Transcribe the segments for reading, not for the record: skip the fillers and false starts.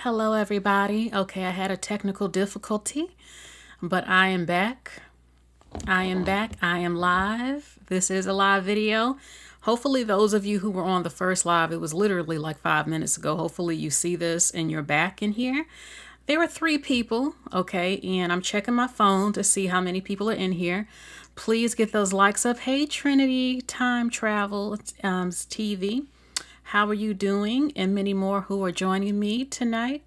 Hello, everybody. Okay, I had a technical difficulty, but I am back. I am back. I am live. This is a live video. Hopefully, those of you who were on the first live, it was literally like 5 minutes ago. Hopefully, you see this and you're back in here. There were 3 people, okay, and I'm checking my phone to see how many people are in here. Please get those likes up. Hey, Trinity Time Travel TV. How are you doing? And many more who are joining me tonight.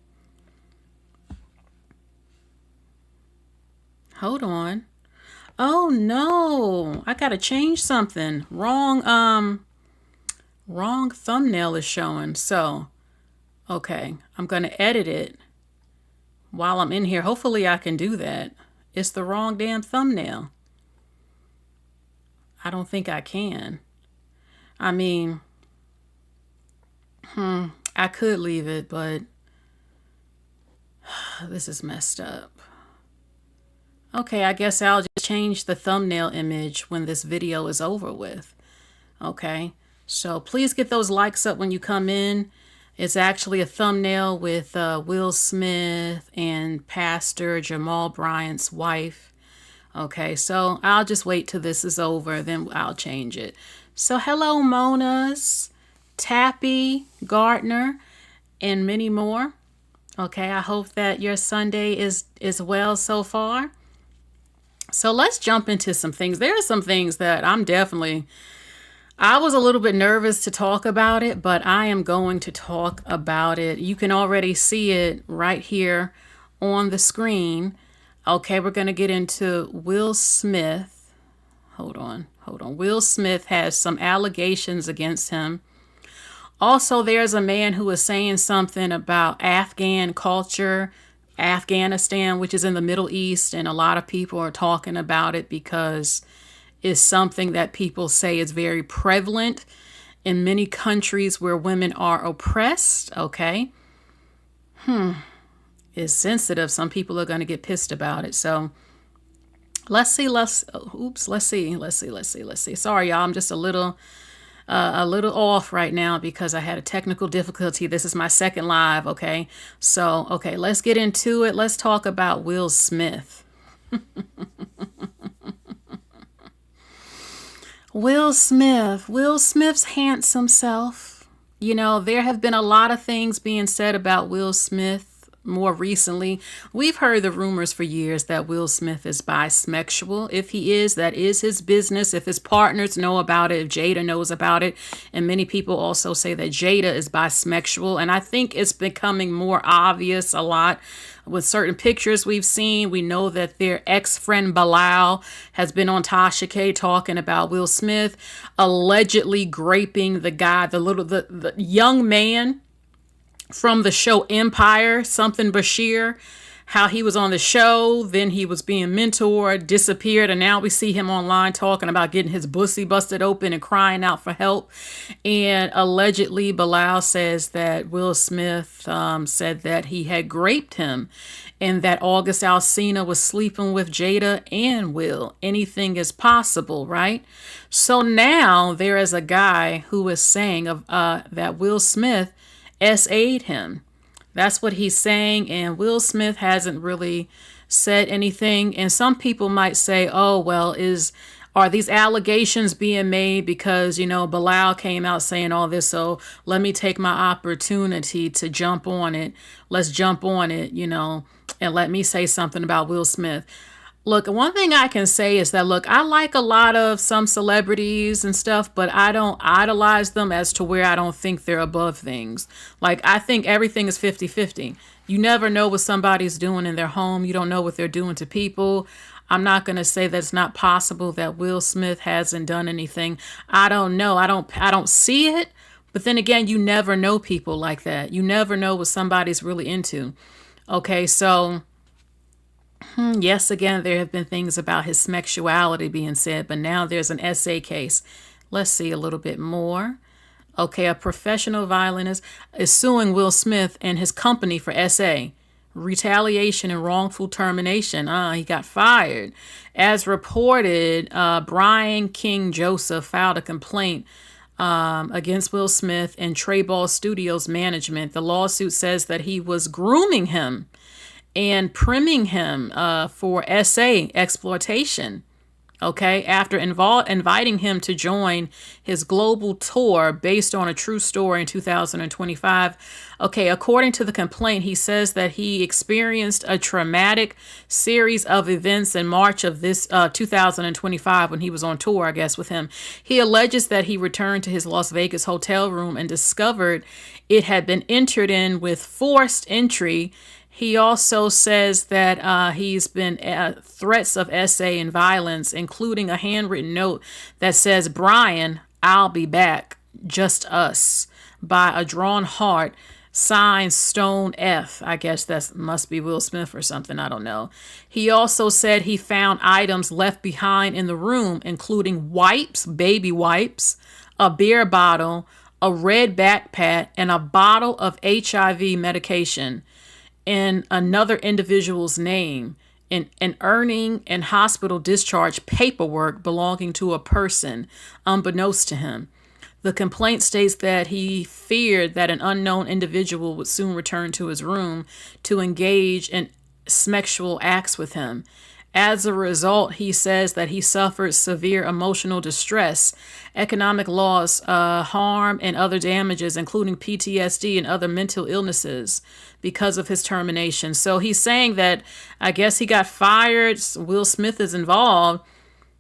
Hold on. Oh no, I gotta change something. Wrong thumbnail is showing. So, okay, I'm gonna edit it while I'm in here. Hopefully I can do that. It's the wrong damn thumbnail. I don't think I can. I mean, I could leave it, but this is messed up. Okay, I guess I'll just change the thumbnail image when this video is over with. Okay, so please get those likes up when you come in. It's actually a thumbnail with Will Smith and Pastor Jamal Bryant's wife. Okay, so I'll just wait till this is over, then I'll change it. So hello, Monas, Tappy, Gardner, and many more. Okay, I hope that your Sunday is well so far. So let's jump into some things. There are some things that I was a little bit nervous to talk about it, but I am going to talk about it. You can already see it right here on the screen. Okay, we're going to get into Will Smith. Hold on. Will Smith has some allegations against him. Also, there's a man who is saying something about Afghan culture, Afghanistan, which is in the Middle East, and a lot of people are talking about it because it's something that people say is very prevalent in many countries where women are oppressed. Okay. It's sensitive. Some people are going to get pissed about it. So let's see. Sorry, y'all. I'm just a little off right now because I had a technical difficulty. This is my second live. Okay. So, okay, let's get into it. Let's talk about Will Smith. Will Smith's handsome self. You know, there have been a lot of things being said about Will Smith more recently. We've heard the rumors for years that Will Smith is bisexual. If he is, that is his business. If his partners know about it, if Jada knows about it, and many people also say that Jada is bisexual. And I think it's becoming more obvious a lot with certain pictures we've seen. We know that their ex-friend Bilal has been on Tasha K talking about Will Smith allegedly graping the guy, the young man from the show Empire, something Bashir, how he was on the show, then he was being mentored, disappeared, and now we see him online talking about getting his pussy busted open and crying out for help. And allegedly, Bilal says that Will Smith said that he had raped him and that August Alsina was sleeping with Jada and Will. Anything is possible, right? So now there is a guy who is saying that Will Smith SA'd him. That's what he's saying, and Will Smith hasn't really said anything. And some people might say, oh, well, are these allegations being made because, you know, Bilal came out saying all this, so let me take my opportunity to jump on it. Let's jump on it, you know, and let me say something about Will Smith. Look, one thing I can say is that, look, I like a lot of some celebrities and stuff, but I don't idolize them as to where I don't think they're above things. Like, I think everything is 50-50. You never know what somebody's doing in their home. You don't know what they're doing to people. I'm not going to say that it's not possible that Will Smith hasn't done anything. I don't know. I don't see it. But then again, you never know people like that. You never know what somebody's really into. Okay, so yes, again, there have been things about his sexuality being said, but now there's an SA case. Let's see a little bit more. Okay, a professional violinist is suing Will Smith and his company for SA, retaliation and wrongful termination. He got fired. As reported, Brian King Joseph filed a complaint against Will Smith and Trey Ball Studios management. The lawsuit says that he was grooming him and priming him for SA exploitation. Okay, after inviting him to join his global tour based on a true story in 2025. Okay, according to the complaint, he says that he experienced a traumatic series of events in March of this 2025 when he was on tour, I guess, with him. He alleges that he returned to his Las Vegas hotel room and discovered it had been entered in with forced entry. He also says that he's been threats of SA and violence, including a handwritten note that says, "Brian, I'll be back, just us," by a drawn heart, signed Stone F. I guess that must be Will Smith or something. I don't know. He also said he found items left behind in the room, including wipes, baby wipes, a beer bottle, a red backpack, and a bottle of HIV medication in another individual's name, in earning and hospital discharge paperwork belonging to a person unbeknownst to him. The complaint states that he feared that an unknown individual would soon return to his room to engage in sexual acts with him. As a result, he says that he suffered severe emotional distress, economic loss, harm, and other damages, including PTSD and other mental illnesses because of his termination. So he's saying that I guess he got fired. Will Smith is involved,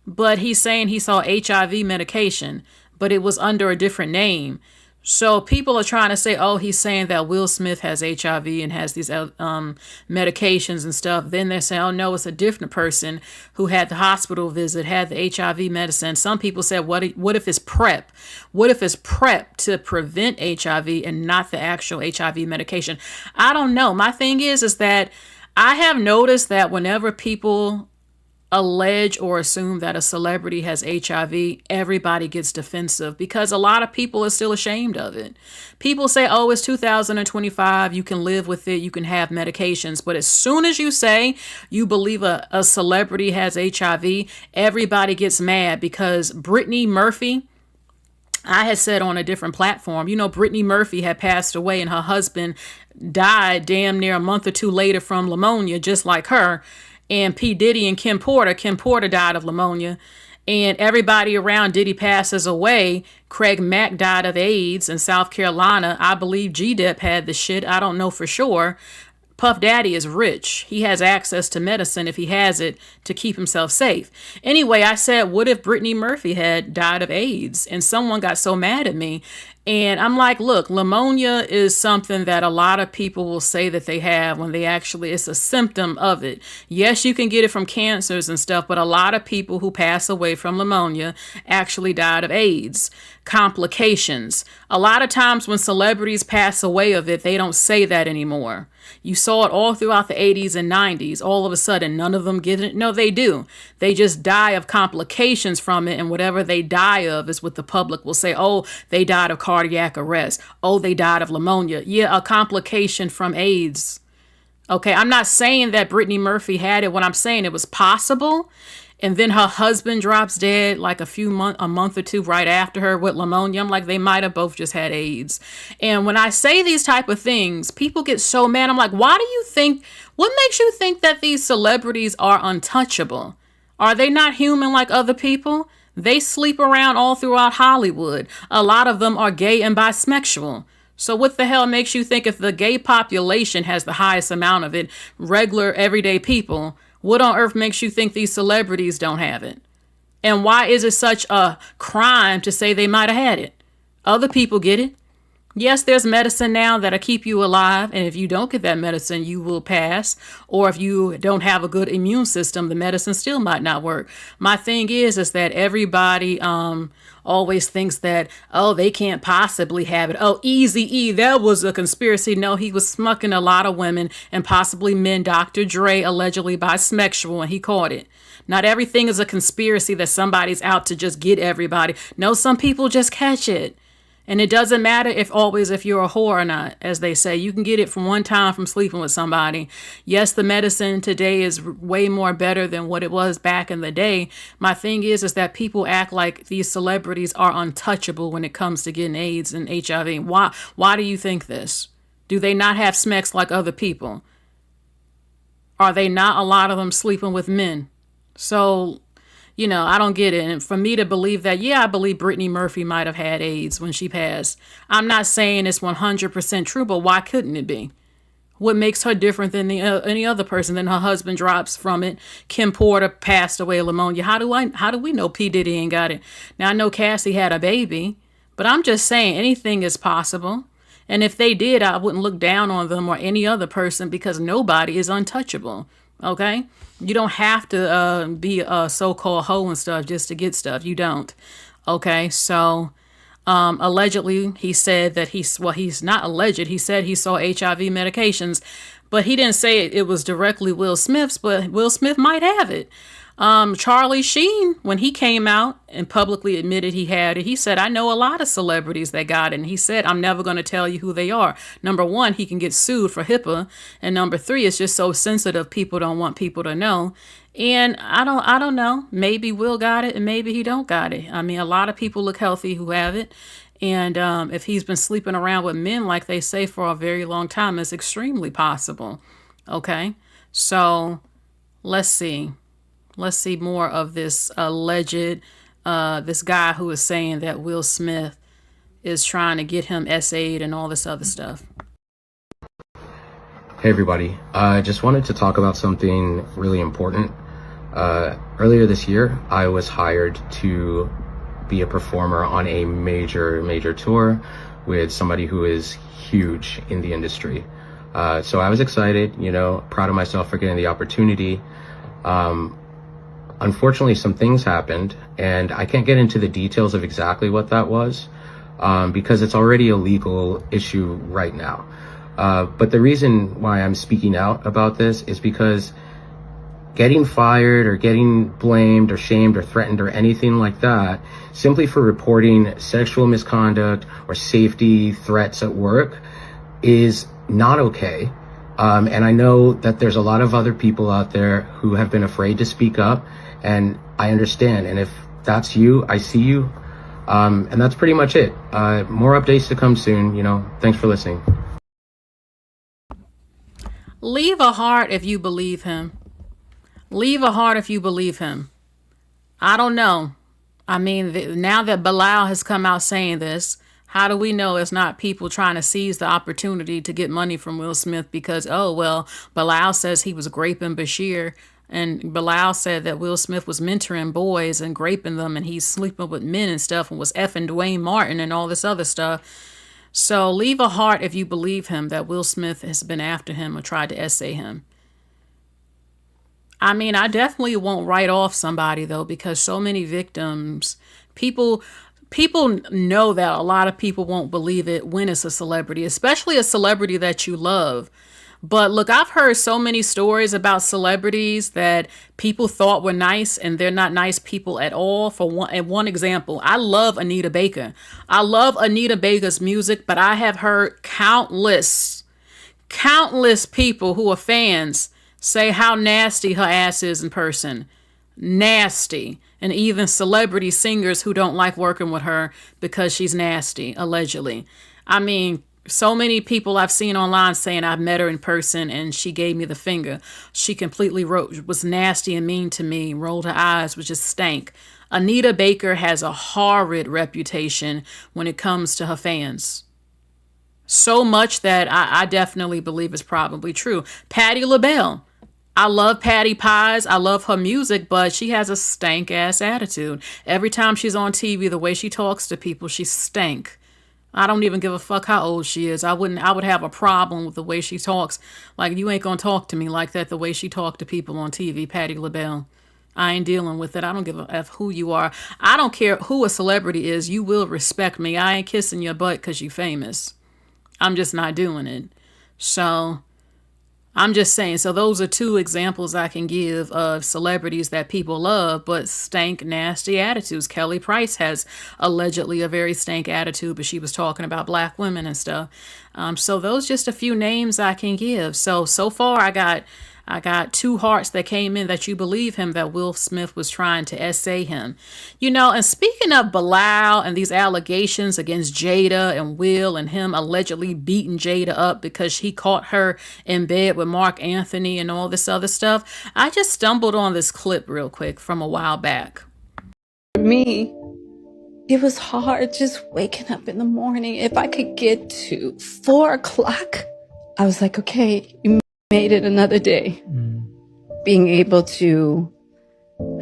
but he's saying he saw HIV medication, but it was under a different name. So people are trying to say, oh, he's saying that Will Smith has HIV and has these medications and stuff. Then they're saying, oh, no, it's a different person who had the hospital visit, had the HIV medicine. Some people said, what if it's PrEP? What if it's PrEP to prevent HIV and not the actual HIV medication? I don't know. My thing is that I have noticed that whenever people allege or assume that a celebrity has HIV, everybody gets defensive because a lot of people are still ashamed of it. People say, oh, it's 2025, you can live with it, you can have medications. But as soon as you say you believe a celebrity has HIV, everybody gets mad because Brittany Murphy, I had said on a different platform, Brittany Murphy had passed away and her husband died damn near a month or two later from pneumonia, just like her. And P. Diddy and Kim Porter died of pneumonia. And everybody around Diddy passes away. Craig Mack died of AIDS in South Carolina. I believe G-Dep had the shit. I don't know for sure. Puff Daddy is rich. He has access to medicine if he has it to keep himself safe. Anyway, I said, what if Brittany Murphy had died of AIDS? And someone got so mad at me. And I'm like, look, pneumonia is something that a lot of people will say that they have when it's a symptom of it. Yes, you can get it from cancers and stuff, but a lot of people who pass away from pneumonia actually died of AIDS. Complications. A lot of times when celebrities pass away of it, they don't say that anymore. You saw it all throughout the 80s and 90s. All of a sudden, none of them get it. No, they do. They just die of complications from it. And whatever they die of is what the public will say. Oh, they died of cardiac arrest. Oh, they died of pneumonia. Yeah, a complication from AIDS. Okay, I'm not saying that Brittany Murphy had it. What I'm saying, it was possible. And then her husband drops dead like a month or two right after her with pneumonia. I'm like, they might have both just had AIDS. And when I say these type of things, people get so mad. I'm like, what makes you think that these celebrities are untouchable? Are they not human like other people? They sleep around all throughout Hollywood. A lot of them are gay and bisexual. So what the hell makes you think if the gay population has the highest amount of it, regular everyday people, what on earth makes you think these celebrities don't have it? And why is it such a crime to say they might have had it? Other people get it. Yes, there's medicine now that'll keep you alive. And if you don't get that medicine, you will pass. Or if you don't have a good immune system, the medicine still might not work. My thing is that everybody always thinks that, oh, they can't possibly have it. Oh, Eazy-E, that was a conspiracy. No, he was smucking a lot of women and possibly men. Dr. Dre allegedly bisexual, and he caught it. Not everything is a conspiracy that somebody's out to just get everybody. No, some people just catch it. And it doesn't matter if you're a whore or not, as they say. You can get it from one time from sleeping with somebody. Yes, the medicine today is way more better than what it was back in the day. My thing is that people act like these celebrities are untouchable when it comes to getting AIDS and HIV. Why do you think this? Do they not have smecks like other people? Are they not, a lot of them, sleeping with men? So, I don't get it. And for me to believe that, yeah, I believe Brittany Murphy might have had AIDS when she passed. I'm not saying it's 100% true, but why couldn't it be? What makes her different than any other person? Then her husband drops from it. Kim Porter passed away of pneumonia. How do we know P. Diddy ain't got it? Now, I know Cassie had a baby, but I'm just saying anything is possible. And if they did, I wouldn't look down on them or any other person, because nobody is untouchable. Okay? You don't have to be a so-called hoe and stuff just to get stuff. You don't. Okay? So, allegedly, he said that he's not alleged. He said he saw HIV medications, but he didn't say it was directly Will Smith's, but Will Smith might have it. Charlie Sheen, when he came out and publicly admitted he had it, he said, I know a lot of celebrities that got it. And he said, I'm never going to tell you who they are. Number one, he can get sued for HIPAA. And number three, it's just so sensitive. People don't want people to know. And I don't know. Maybe Will got it and maybe he don't got it. I mean, a lot of people look healthy who have it. And if he's been sleeping around with men, like they say, for a very long time, it's extremely possible. Okay. So let's see. Let's see more of this alleged, this guy who is saying that Will Smith is trying to get him SA'd and all this other stuff. Hey everybody, I just wanted to talk about something really important. Earlier this year, I was hired to be a performer on a major tour with somebody who is huge in the industry. So I was excited, proud of myself for getting the opportunity. Unfortunately, some things happened, and I can't get into the details of exactly what that was, because it's already a legal issue right now. But the reason why I'm speaking out about this is because getting fired or getting blamed or shamed or threatened or anything like that, simply for reporting sexual misconduct or safety threats at work, is not okay. And I know that there's a lot of other people out there who have been afraid to speak up, and I understand. And if that's you, I see you. And that's pretty much it. More updates to come soon. Thanks for listening. Leave a heart if you believe him. Leave a heart if you believe him. I don't know. I mean, now that Bilal has come out saying this, how do we know it's not people trying to seize the opportunity to get money from Will Smith because, Bilal says he was graping Bashir, and Bilal said that Will Smith was mentoring boys and graping them, and he's sleeping with men and stuff, and was effing Dwayne Martin and all this other stuff. So leave a heart if you believe him that Will Smith has been after him or tried to essay him. I mean, I definitely won't write off somebody, though, because so many victims, people know that a lot of people won't believe it when it's a celebrity, especially a celebrity that you love. But look, I've heard so many stories about celebrities that people thought were nice, and they're not nice people at all. For one example, I love Anita Baker. I love Anita Baker's music, but I have heard countless people who are fans say how nasty her ass is in person. Nasty. And even celebrity singers who don't like working with her because she's nasty, allegedly. I mean, so many people I've seen online saying I've met her in person and she gave me the finger. She completely was nasty and mean to me, rolled her eyes, which just stank. Anita Baker has a horrid reputation when it comes to her fans. So much that I definitely believe it's probably true. Patti LaBelle. I love Patty Pies. I love her music, but she has a stank ass attitude. Every time she's on TV, the way she talks to people, she stank. I don't even give a fuck how old she is. I would have a problem with the way she talks. Like, you ain't gonna talk to me like that, the way she talked to people on TV, Patti LaBelle. I ain't dealing with it. I don't give a F who you are. I don't care who a celebrity is. You will respect me. I ain't kissing your butt because you famous. I'm just not doing it. So I'm just saying. So those are two examples I can give of celebrities that people love, but stank, nasty attitudes. Kelly Price has allegedly a very stank attitude, but she was talking about black women and stuff. So those just a few names I can give. So far I got two hearts that came in that you believe him that Will Smith was trying to essay him. And speaking of Bilal and these allegations against Jada and Will and him allegedly beating Jada up because he caught her in bed with Mark Anthony and all this other stuff, I just stumbled on this clip real quick from a while back. For me, it was hard just waking up in the morning. If I could get to 4 o'clock, I was like, okay, you made it another day. Being able to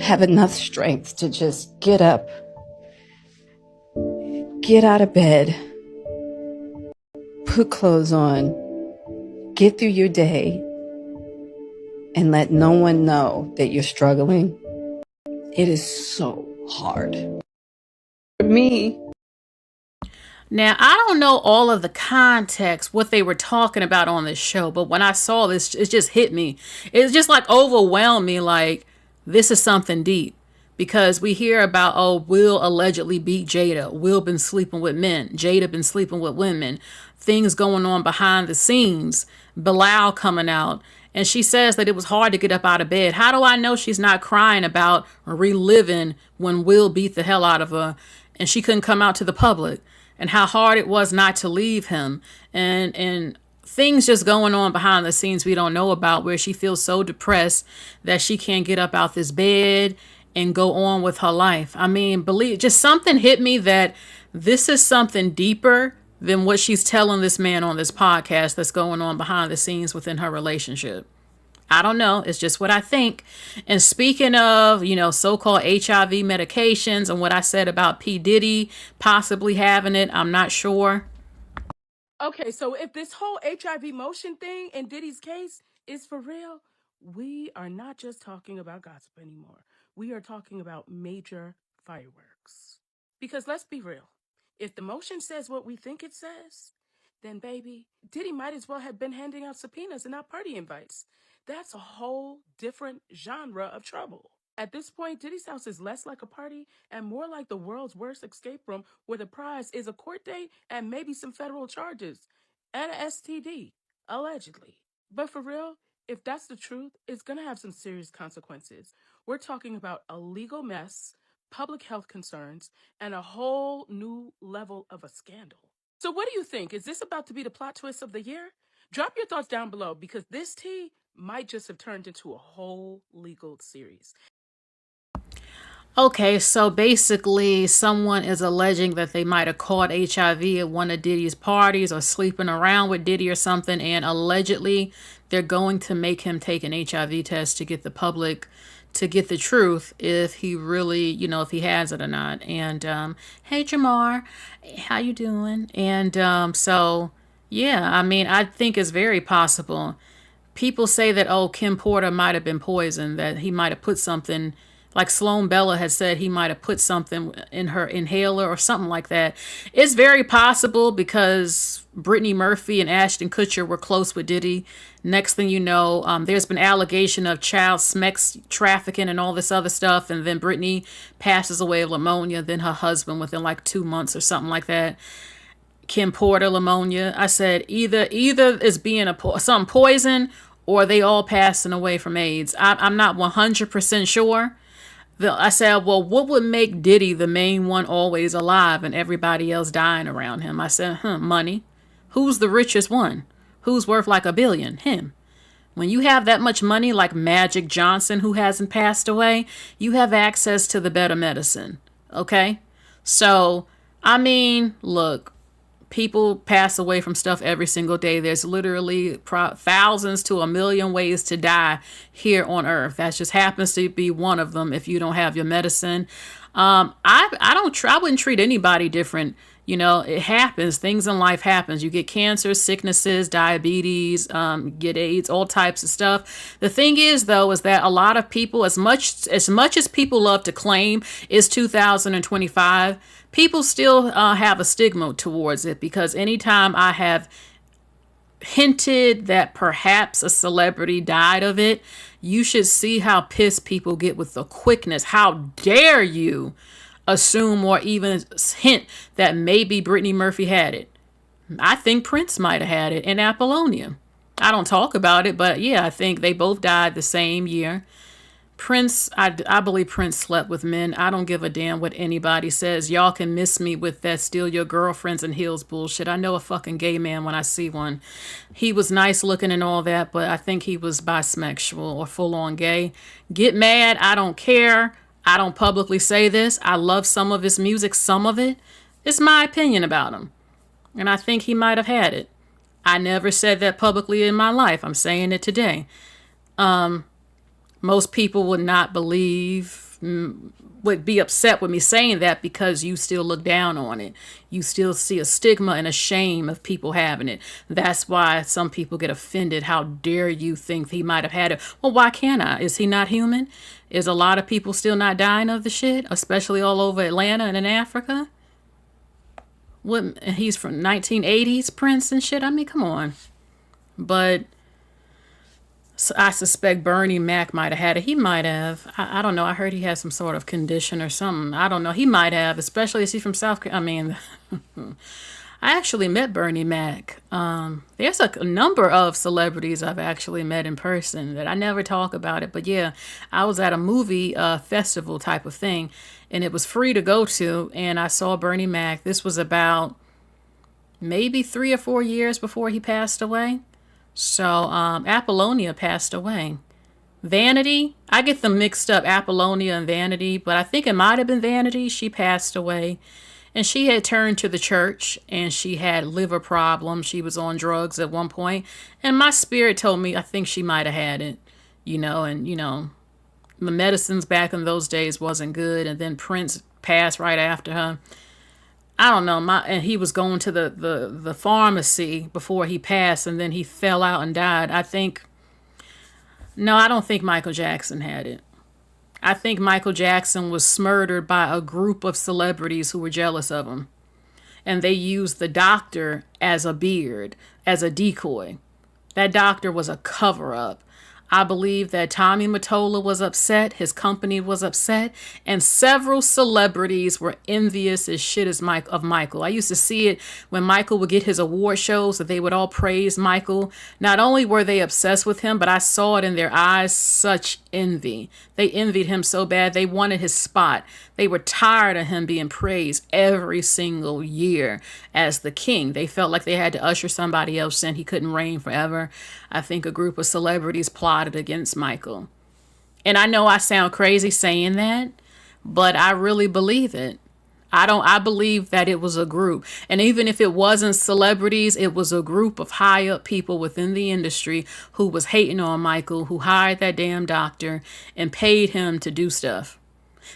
have enough strength to just get up, get out of bed, put clothes on, get through your day, and let no one know that you're struggling. It is so hard. For me, now, I don't know all of the context, what they were talking about on this show, but when I saw this, it just hit me. It's just like overwhelmed me, like, this is something deep. Because we hear about, oh, Will allegedly beat Jada. Will been sleeping with men. Jada been sleeping with women. Things going on behind the scenes. Bilal coming out. And she says that it was hard to get up out of bed. How do I know she's not crying about reliving when Will beat the hell out of her and she couldn't come out to the public? And how hard it was not to leave him, and things just going on behind the scenes we don't know about, where she feels so depressed that she can't get up out this bed and go on with her life. I mean, just something hit me that this is something deeper than what she's telling this man on this podcast that's going on behind the scenes within her relationship. I don't know. It's just what I think. And speaking of, so-called HIV medications and what I said about P. Diddy possibly having it, I'm not sure. Okay, so if this whole HIV motion thing in Diddy's case is for real, we are not just talking about gossip anymore. We are talking about major fireworks. Because let's be real, if the motion says what we think it says, then baby, Diddy might as well have been handing out subpoenas and not party invites. That's a whole different genre of trouble. At this point, Diddy's house is less like a party and more like the world's worst escape room, where the prize is a court date and maybe some federal charges and a STD, allegedly. But for real, if that's the truth, it's going to have some serious consequences. We're talking about a legal mess, public health concerns, and a whole new level of a scandal. So what do you think? Is this about to be the plot twist of the year? Drop your thoughts down below, because this tea might just have turned into a whole legal series. Okay, so basically someone is alleging that they might have caught HIV at one of Diddy's parties or sleeping around with Diddy or something, and allegedly they're going to make him take an HIV test to get the public to get the truth if he really, if he has it or not. And hey Jamar, how you doing? And so yeah, I mean, I think it's very possible. People say that, oh, Kim Porter might have been poisoned, that he might have put something, like Sloan Bella had said, he might have put something in her inhaler or something like that. It's very possible, because Brittany Murphy and Ashton Kutcher were close with Diddy. Next thing you know, there's been allegation of child sex trafficking and all this other stuff, and then Brittany passes away of pneumonia, then her husband within like 2 months or something like that. Kim Porter, pneumonia. I said either is being some poison, or they all passing away from AIDS. I'm not 100% sure. I said, well, what would make Diddy the main one always alive and everybody else dying around him? I said, money. Who's the richest one? Who's worth like $1 billion? Him. When you have that much money, like Magic Johnson, who hasn't passed away, you have access to the better medicine. Okay? So, I mean, look, people pass away from stuff every single day. There's literally thousands to 1 million ways to die here on earth. That just happens to be one of them if you don't have your medicine. I wouldn't treat anybody different. It happens. Things in life happens. You get cancer, sicknesses, diabetes, get AIDS, all types of stuff. The thing is, though, is that a lot of people, as much as people love to claim it's 2025, people still have a stigma towards it, because anytime I have hinted that perhaps a celebrity died of it, you should see how pissed people get with the quickness. How dare you assume or even hint that maybe Brittany Murphy had it? I think Prince might have had it, and Apollonia. I don't talk about it, but yeah, I think they both died the same year. Prince, I believe Prince slept with men. I don't give a damn what anybody says. Y'all can miss me with that steal your girlfriends and heels bullshit. I know a fucking gay man when I see one. He was nice looking and all that, but I think he was bisexual or full on gay. Get mad. I don't care. I don't publicly say this. I love some of his music, some of it. It's my opinion about him. And I think he might have had it. I never said that publicly in my life. I'm saying it today. Most people would not believe, would be upset with me saying that because you still look down on it. You still see a stigma and a shame of people having it. That's why some people get offended. How dare you think he might have had it? Well, why can't I? Is he not human? Is a lot of people still not dying of the shit, especially all over Atlanta and in Africa? What, he's from 1980s Prince and shit. I mean, come on. But I suspect Bernie Mac might have had it. He might have. I don't know. I heard he had some sort of condition or something. I don't know. He might have, especially as he's from South Carolina. I mean, I actually met Bernie Mac. There's a number of celebrities I've actually met in person that I never talk about it. But yeah, I was at a movie festival type of thing, and it was free to go to. And I saw Bernie Mac. This was about maybe 3 or 4 years before he passed away. So Apollonia passed away. Vanity, I get them mixed up, Apollonia and Vanity, but I think it might have been Vanity. She passed away. And she had turned to the church, and she had liver problems. She was on drugs at one point. And my spirit told me I think she might have had it, and the medicines back in those days wasn't good. And then Prince passed right after her. I don't know, and he was going to the pharmacy before he passed, and then he fell out and died. I don't think Michael Jackson had it. I think Michael Jackson was murdered by a group of celebrities who were jealous of him. And they used the doctor as a beard, as a decoy. That doctor was a cover-up. I believe that Tommy Mottola was upset, his company was upset, and several celebrities were envious as shit of Michael. I used to see it when Michael would get his award shows that they would all praise Michael. Not only were they obsessed with him, but I saw it in their eyes, such envy. They envied him so bad they wanted his spot. They were tired of him being praised every single year as the king. They felt like they had to usher somebody else in. He couldn't reign forever. I think a group of celebrities plotted against Michael. And I know I sound crazy saying that, but I really believe it. I believe that it was a group. And even if it wasn't celebrities, it was a group of high up people within the industry who was hating on Michael, who hired that damn doctor and paid him to do stuff.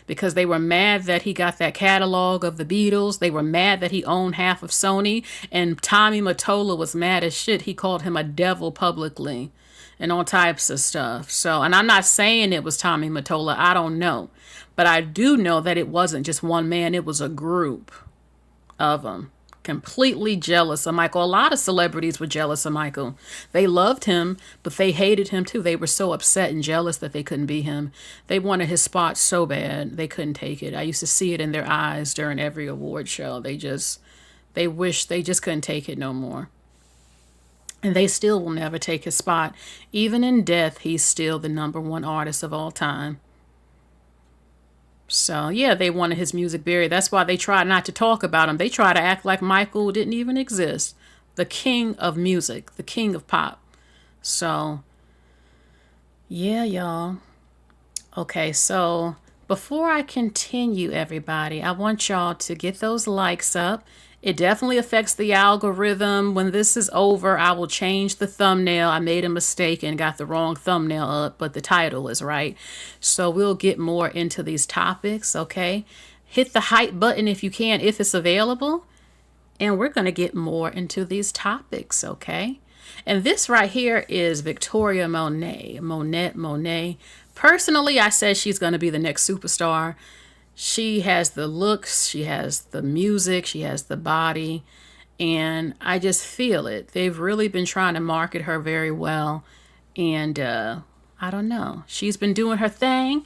Because they were mad that he got that catalog of the Beatles. They were mad that he owned half of Sony. And Tommy Mottola was mad as shit. He called him a devil publicly and all types of stuff. So, and I'm not saying it was Tommy Mottola. I don't know. But I do know that it wasn't just one man. It was a group of them. Completely jealous of Michael. A lot of celebrities were jealous of Michael. They loved him, but they hated him too. They were so upset and jealous that they couldn't be him. They wanted his spot so bad they couldn't take it. I used to see it in their eyes during every award show. They wish they just couldn't take it no more. And they still will never take his spot. Even in death, he's still the #1 artist of all time. So, yeah, they wanted his music buried. That's why they try not to talk about him. They try to act like Michael didn't even exist. The king of music, the king of pop. So, yeah, y'all. Okay, so before I continue, everybody, I want y'all to get those likes up. It definitely affects the algorithm. When this is over, I will change the thumbnail. I made a mistake and got the wrong thumbnail up, but the title is right. So we'll get more into these topics, okay? Hit the hype button if you can, if it's available. And we're going to get more into these topics, okay? And this right here is Victoria Monet. Personally, I said she's going to be the next superstar. She has the looks, she has the music, she has the body, And I just feel it. They've really been trying to market her very well. And I don't know. She's been doing her thing.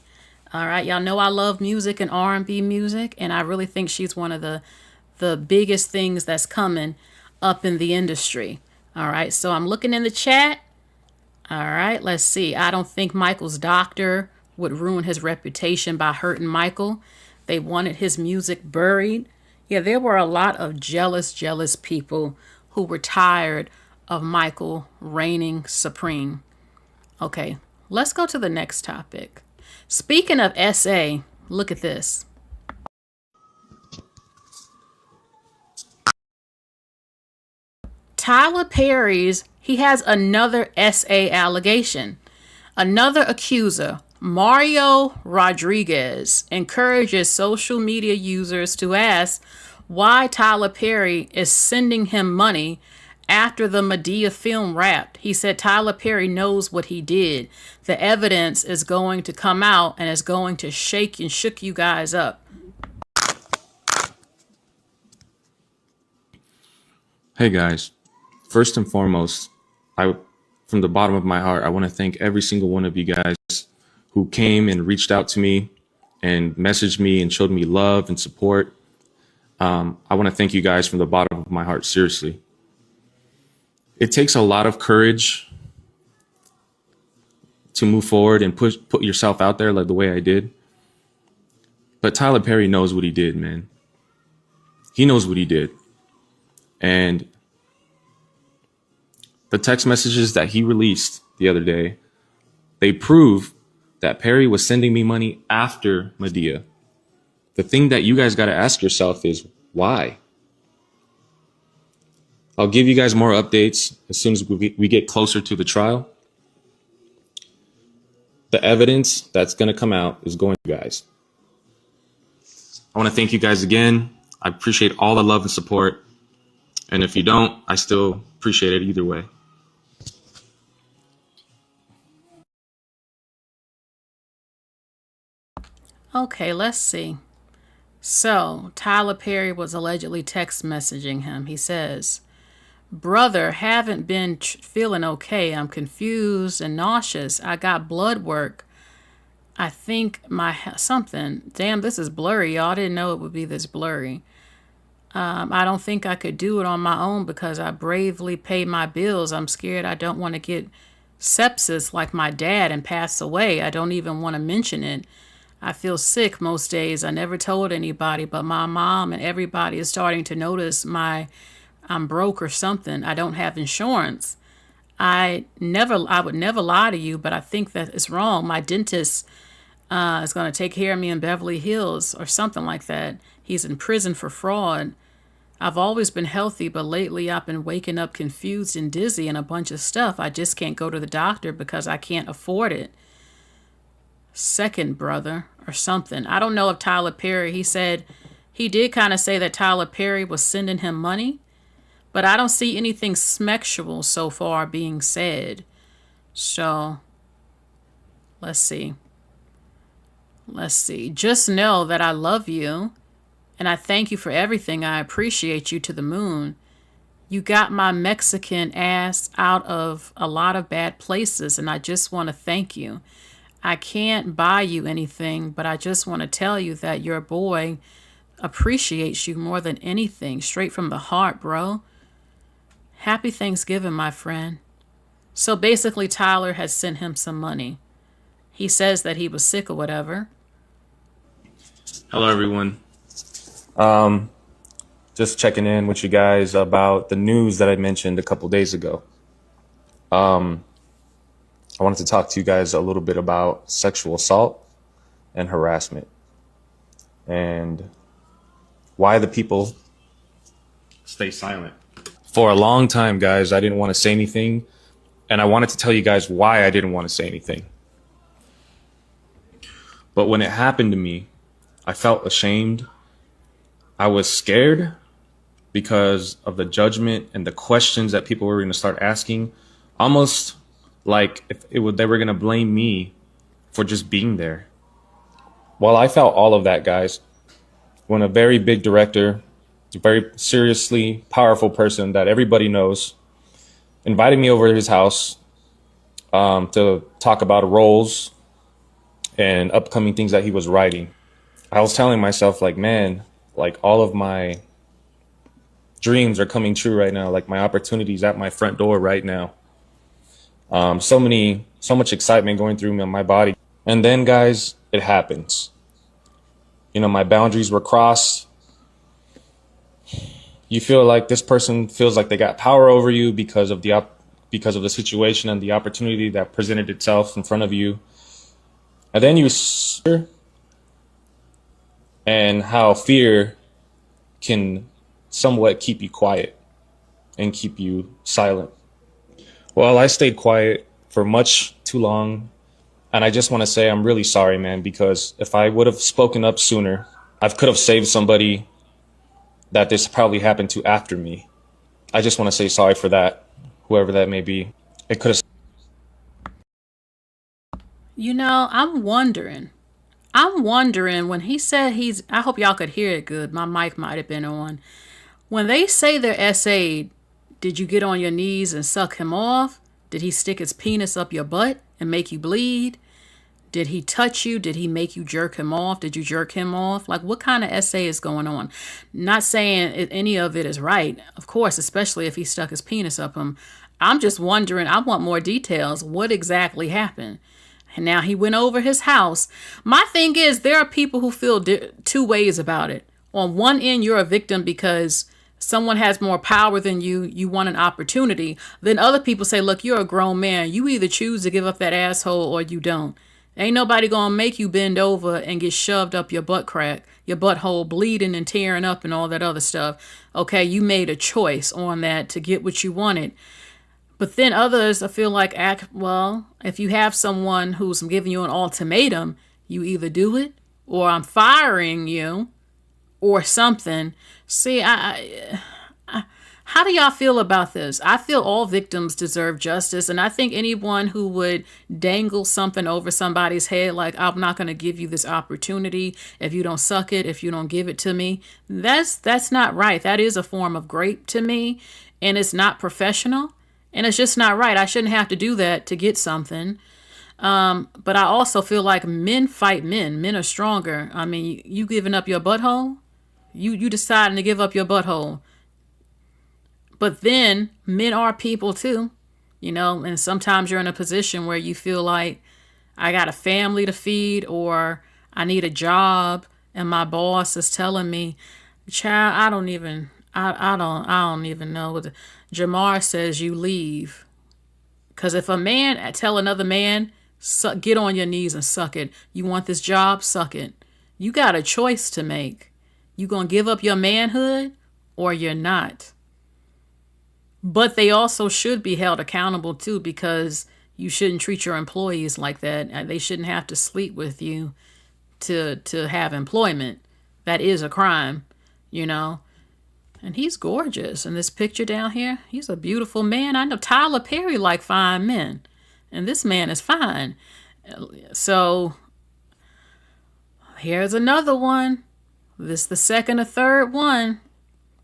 All right, y'all know I love music and R&B music, and I really think she's one of the biggest things that's coming up in the industry. All right, so I'm looking in the chat. All right, let's see. I don't think Michael's doctor would ruin his reputation by hurting Michael. They wanted his music buried. Yeah, there were a lot of jealous people who were tired of Michael reigning supreme. Okay, let's go to the next topic. Speaking of SA, look at this. Tyler Perry's, he has another SA allegation. Another accuser, Mario Rodriguez, encourages social media users to ask why Tyler Perry is sending him money after the Madea film wrapped. He said Tyler Perry knows what he did. The evidence is going to come out and is going to shook you guys up. Hey guys, first and foremost, from the bottom of my heart, I want to thank every single one of you guys who came and reached out to me and messaged me and showed me love and support. I want to thank you guys from the bottom of my heart, seriously. It takes a lot of courage to move forward and put yourself out there like the way I did. But Tyler Perry knows what he did, man. He knows what he did. And the text messages that he released the other day, they prove that Perry was sending me money after Madea. The thing that you guys got to ask yourself is why? I'll give you guys more updates as soon as we get closer to the trial. The evidence that's going to come out is going to you guys. I want to thank you guys again. I appreciate all the love and support. And if you don't, I still appreciate it either way. Okay, let's see. So, Tyler Perry was allegedly text messaging him. He says, "Brother, haven't been feeling okay. I'm confused and nauseous. I got blood work. I think my something. Damn, this is blurry, y'all. I didn't know it would be this blurry. I don't think I could do it on my own because I bravely pay my bills. I'm scared I don't want to get sepsis like my dad and pass away. I don't even want to mention it. I feel sick most days. I never told anybody, but my mom and everybody is starting to notice I'm broke or something. I don't have insurance. I would never lie to you, but I think that it's wrong. My dentist is going to take care of me in Beverly Hills or something like that. He's in prison for fraud. I've always been healthy, but lately I've been waking up confused and dizzy and a bunch of stuff. I just can't go to the doctor because I can't afford it. Second brother or something." I don't know if Tyler Perry, he said, he did kind of say that Tyler Perry was sending him money, but I don't see anything sexual so far being said. So, let's see. Just know that I love you and I thank you for everything. I appreciate you to the moon. You got my Mexican ass out of a lot of bad places, and I just want to thank you. I can't buy you anything, but I just want to tell you that your boy appreciates you more than anything. Straight from the heart, bro. Happy Thanksgiving, my friend. So basically, Tyler has sent him some money. He says that he was sick or whatever. Hello, everyone. Just checking in with you guys about the news that I mentioned a couple days ago. I wanted to talk to you guys a little bit about sexual assault and harassment and why the people stay silent. For a long time, guys, I didn't want to say anything, and I wanted to tell you guys why I didn't want to say anything. But when it happened to me, I felt ashamed. I was scared because of the judgment and the questions that people were going to start asking, almost like they were going to blame me for just being there. Well, I felt all of that, guys, when a very big director very seriously powerful person that everybody knows, invited me over to his house to talk about roles and upcoming things that he was writing. I was telling myself, like, man, like all of my dreams are coming true right now. Like my opportunities at my front door right now. So much excitement going through my body. And then, guys, it happens. You know, my boundaries were crossed. You feel like this person feels like they got power over you because of the situation and the opportunity that presented itself in front of you. And then and how fear can somewhat keep you quiet and keep you silent. Well, I stayed quiet for much too long. And I just want to say I'm really sorry, man, because if I would have spoken up sooner, I could have saved somebody that this probably happened to after me. I just want to say sorry for that, whoever that may be. It could have. You know, I'm wondering when he said I hope y'all could hear it good. My mic might have been on. When they say they're SA'd, did you get on your knees and suck him off? Did he stick his penis up your butt and make you bleed? Did he touch you? Did he make you jerk him off? Did you jerk him off? Like, what kind of SA is going on? Not saying any of it is right, of course, especially if he stuck his penis up him. I'm just wondering, I want more details. What exactly happened? And now he went over his house. My thing is, there are people who feel two ways about it. On one end, you're a victim because someone has more power than you want an opportunity. Then other people say, look, you're a grown man. You either choose to give up that asshole or you don't. Ain't nobody gonna make you bend over and get shoved up your butt crack, your butthole bleeding and tearing up and all that other stuff. Okay, you made a choice on that to get what you wanted. But then others, I feel like, well, if you have someone who's giving you an ultimatum, you either do it or I'm firing you or something. See, how do y'all feel about this? I feel all victims deserve justice, and I think anyone who would dangle something over somebody's head, like, I'm not going to give you this opportunity if you don't suck it, if you don't give it to me, that's not right. That is a form of rape to me, and it's not professional, and it's just not right. I shouldn't have to do that to get something. But I also feel like men fight men. Men are stronger. I mean, you giving up your butthole? You deciding to give up your butthole. But then men are people too, you know, and sometimes you're in a position where you feel like I got a family to feed or I need a job and my boss is telling me, child, I don't even know what Jamar says you leave. Because if a man tell another man, get on your knees and suck it. You want this job? Suck it. You got a choice to make. You gonna give up your manhood or you're not. But they also should be held accountable too, because you shouldn't treat your employees like that. They shouldn't have to sleep with you to have employment. That is a crime, you know. And he's gorgeous. In this picture down here, he's a beautiful man. I know Tyler Perry liked fine men, and this man is fine. So here's another one. This is the second or third one.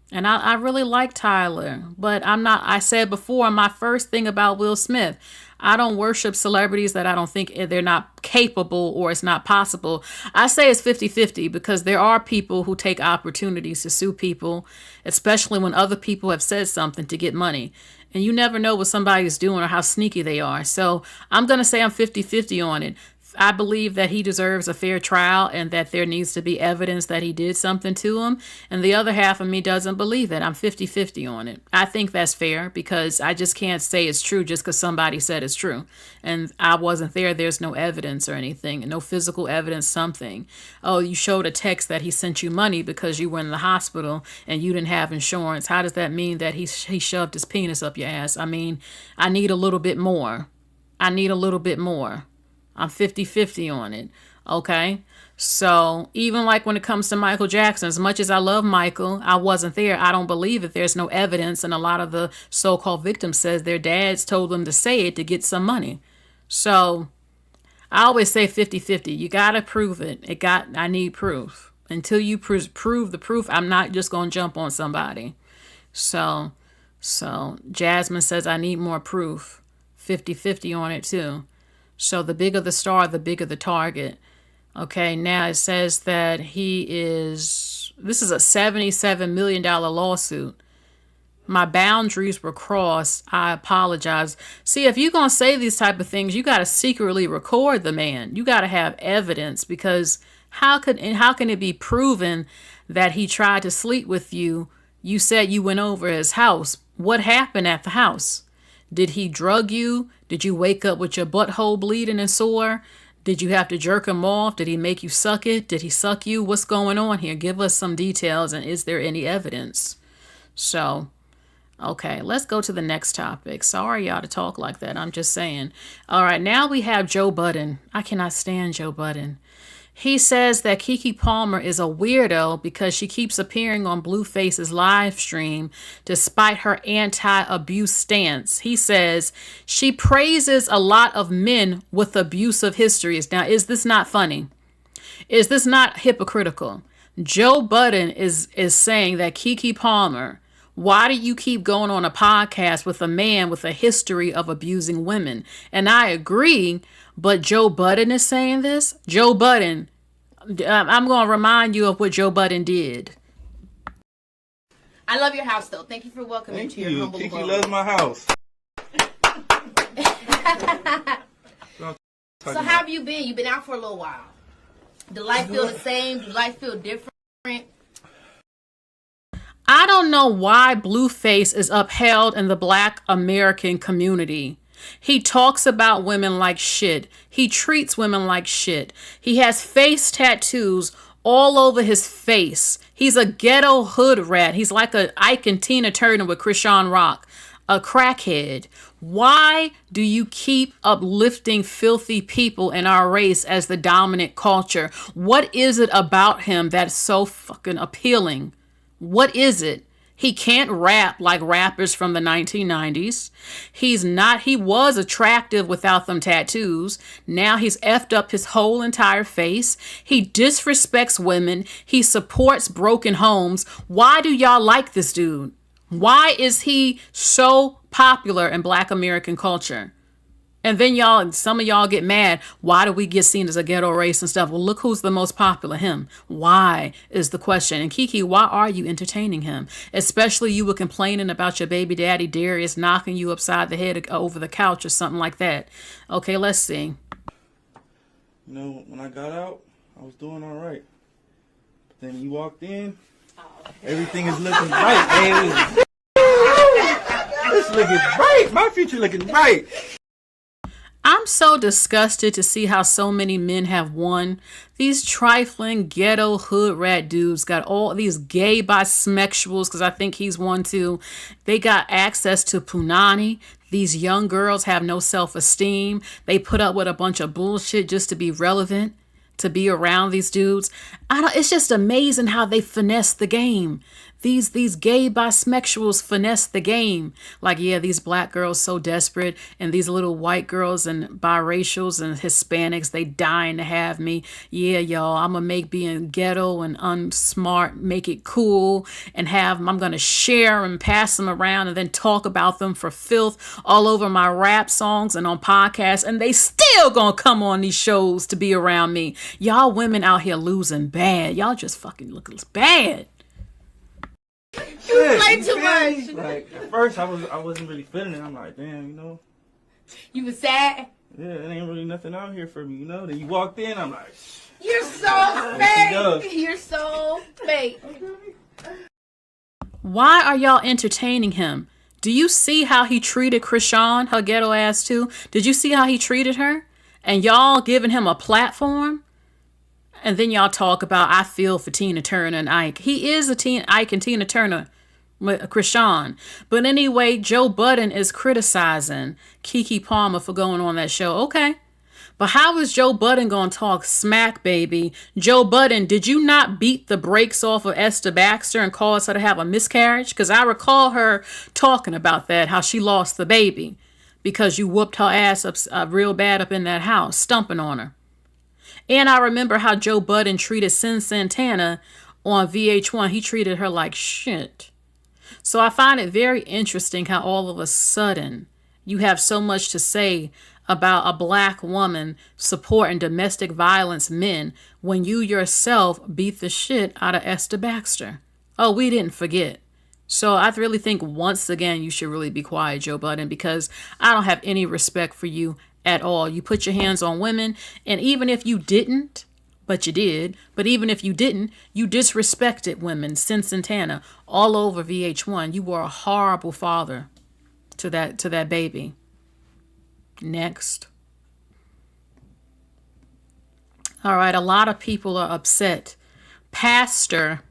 And I really like Tyler, but I said before, my first thing about Will Smith, I don't worship celebrities that I don't think they're not capable or it's not possible. I say it's 50-50 because there are people who take opportunities to sue people, especially when other people have said something to get money. And you never know what somebody's doing or how sneaky they are. So I'm going to say I'm 50-50 on it. I believe that he deserves a fair trial and that there needs to be evidence that he did something to him. And the other half of me doesn't believe it. I'm 50-50 on it. I think that's fair because I just can't say it's true just because somebody said it's true. And I wasn't there. There's no evidence or anything, no physical evidence, something. Oh, you showed a text that he sent you money because you were in the hospital and you didn't have insurance. How does that mean that he shoved his penis up your ass? I mean, I need a little bit more. I'm 50-50 on it, okay? So even like when it comes to Michael Jackson, as much as I love Michael, I wasn't there. I don't believe that there's no evidence, and a lot of the so-called victims says their dads told them to say it to get some money. So I always say 50-50. You got to prove it. I need proof. Until you prove the proof, I'm not just going to jump on somebody. So Jasmine says, I need more proof. 50-50 on it too. So the bigger the star, the bigger the target. Okay, now it says that this is a $77 million lawsuit. My boundaries were crossed. I apologize. See, if you're going to say these type of things, you got to secretly record the man. You got to have evidence, because how can it be proven that he tried to sleep with you? You said you went over his house. What happened at the house? Did he drug you? Did you wake up with your butthole bleeding and sore? Did you have to jerk him off? Did he make you suck it? Did he suck you? What's going on here? Give us some details, and is there any evidence? So, okay, let's go to the next topic. Sorry, y'all, to talk like that. I'm just saying. All right, now we have Joe Budden. I cannot stand Joe Budden. He says that Keke Palmer is a weirdo because she keeps appearing on Blueface's live stream despite her anti-abuse stance. He says she praises a lot of men with abusive histories. Now, is this not funny? Is this not hypocritical? Joe Budden is saying that Keke Palmer, why do you keep going on a podcast with a man with a history of abusing women? And I agree, but Joe Budden is saying this. Joe Budden, I'm going to remind you of what Joe Budden did. I love your house, though. Thank you for welcoming me to your humble Kiki abode. loves my house. So how have you been? You've been out for a little while. Do life feel the same? Do life feel different? I don't know why Blueface is upheld in the Black American community. He talks about women like shit. He treats women like shit. He has face tattoos all over his face. He's a ghetto hood rat. He's like a Ike and Tina Turner with Krishan Rock, a crackhead. Why do you keep uplifting filthy people in our race as the dominant culture? What is it about him that's so fucking appealing? What is it? He can't rap like rappers from the 1990s. He was attractive without them tattoos. Now he's effed up his whole entire face. He disrespects women. He supports broken homes. Why do y'all like this dude? Why is he so popular in Black American culture? And then some of y'all get mad. Why do we get seen as a ghetto race and stuff? Well, look who's the most popular, him. Why is the question. And Keke, why are you entertaining him? Especially you were complaining about your baby daddy Darius knocking you upside the head over the couch or something like that. Okay, let's see. You know, when I got out, I was doing all right. But then you walked in, everything is looking bright, baby. It's looking bright. My future looking bright. I'm so disgusted to see how so many men have won. These trifling ghetto hood rat dudes got all these gay bisexuals, because I think he's one too. They got access to punani. These young girls have no self-esteem. They put up with a bunch of bullshit just to be relevant, to be around these dudes. It's just amazing how they finesse the game. These gay bisexuals finesse the game. Like, yeah, these black girls so desperate, and these little white girls and biracials and Hispanics, they dying to have me. Yeah, y'all, I'm gonna make being ghetto and unsmart, make it cool, and I'm gonna share and pass them around and then talk about them for filth all over my rap songs and on podcasts, and they still gonna come on these shows to be around me. Y'all women out here losing bad. Y'all just fucking look bad. You play too much. Like, at first, I wasn't really feeling it. I'm like, damn, you know. You was sad? Yeah, it ain't really nothing out here for me, you know. Then you walked in, I'm like, You're so fake. You're so fake. Why are y'all entertaining him? Do you see how he treated Krishan, her ghetto ass too? Did you see how he treated her? And y'all giving him a platform? And then y'all talk about, I feel for Tina Turner and Ike. He is Ike and Tina Turner with Krishan. But anyway, Joe Budden is criticizing Keke Palmer for going on that show. Okay. But how is Joe Budden going to talk smack, baby? Joe Budden, did you not beat the brakes off of Esther Baxter and cause her to have a miscarriage? Because I recall her talking about that, how she lost the baby because you whooped her ass up real bad up in that house, stumping on her. And I remember how Joe Budden treated Sin Santana on VH1. He treated her like shit. So I find it very interesting how all of a sudden you have so much to say about a black woman supporting domestic violence men when you yourself beat the shit out of Esther Baxter. Oh, we didn't forget. So I really think once again you should really be quiet, Joe Budden, because I don't have any respect for you at all. You put your hands on women, and even if you didn't, but you did, but even if you didn't, you disrespected women, Sin Santana, all over VH1. You were a horrible father to that baby. Next. All right, a lot of people are upset. Pastor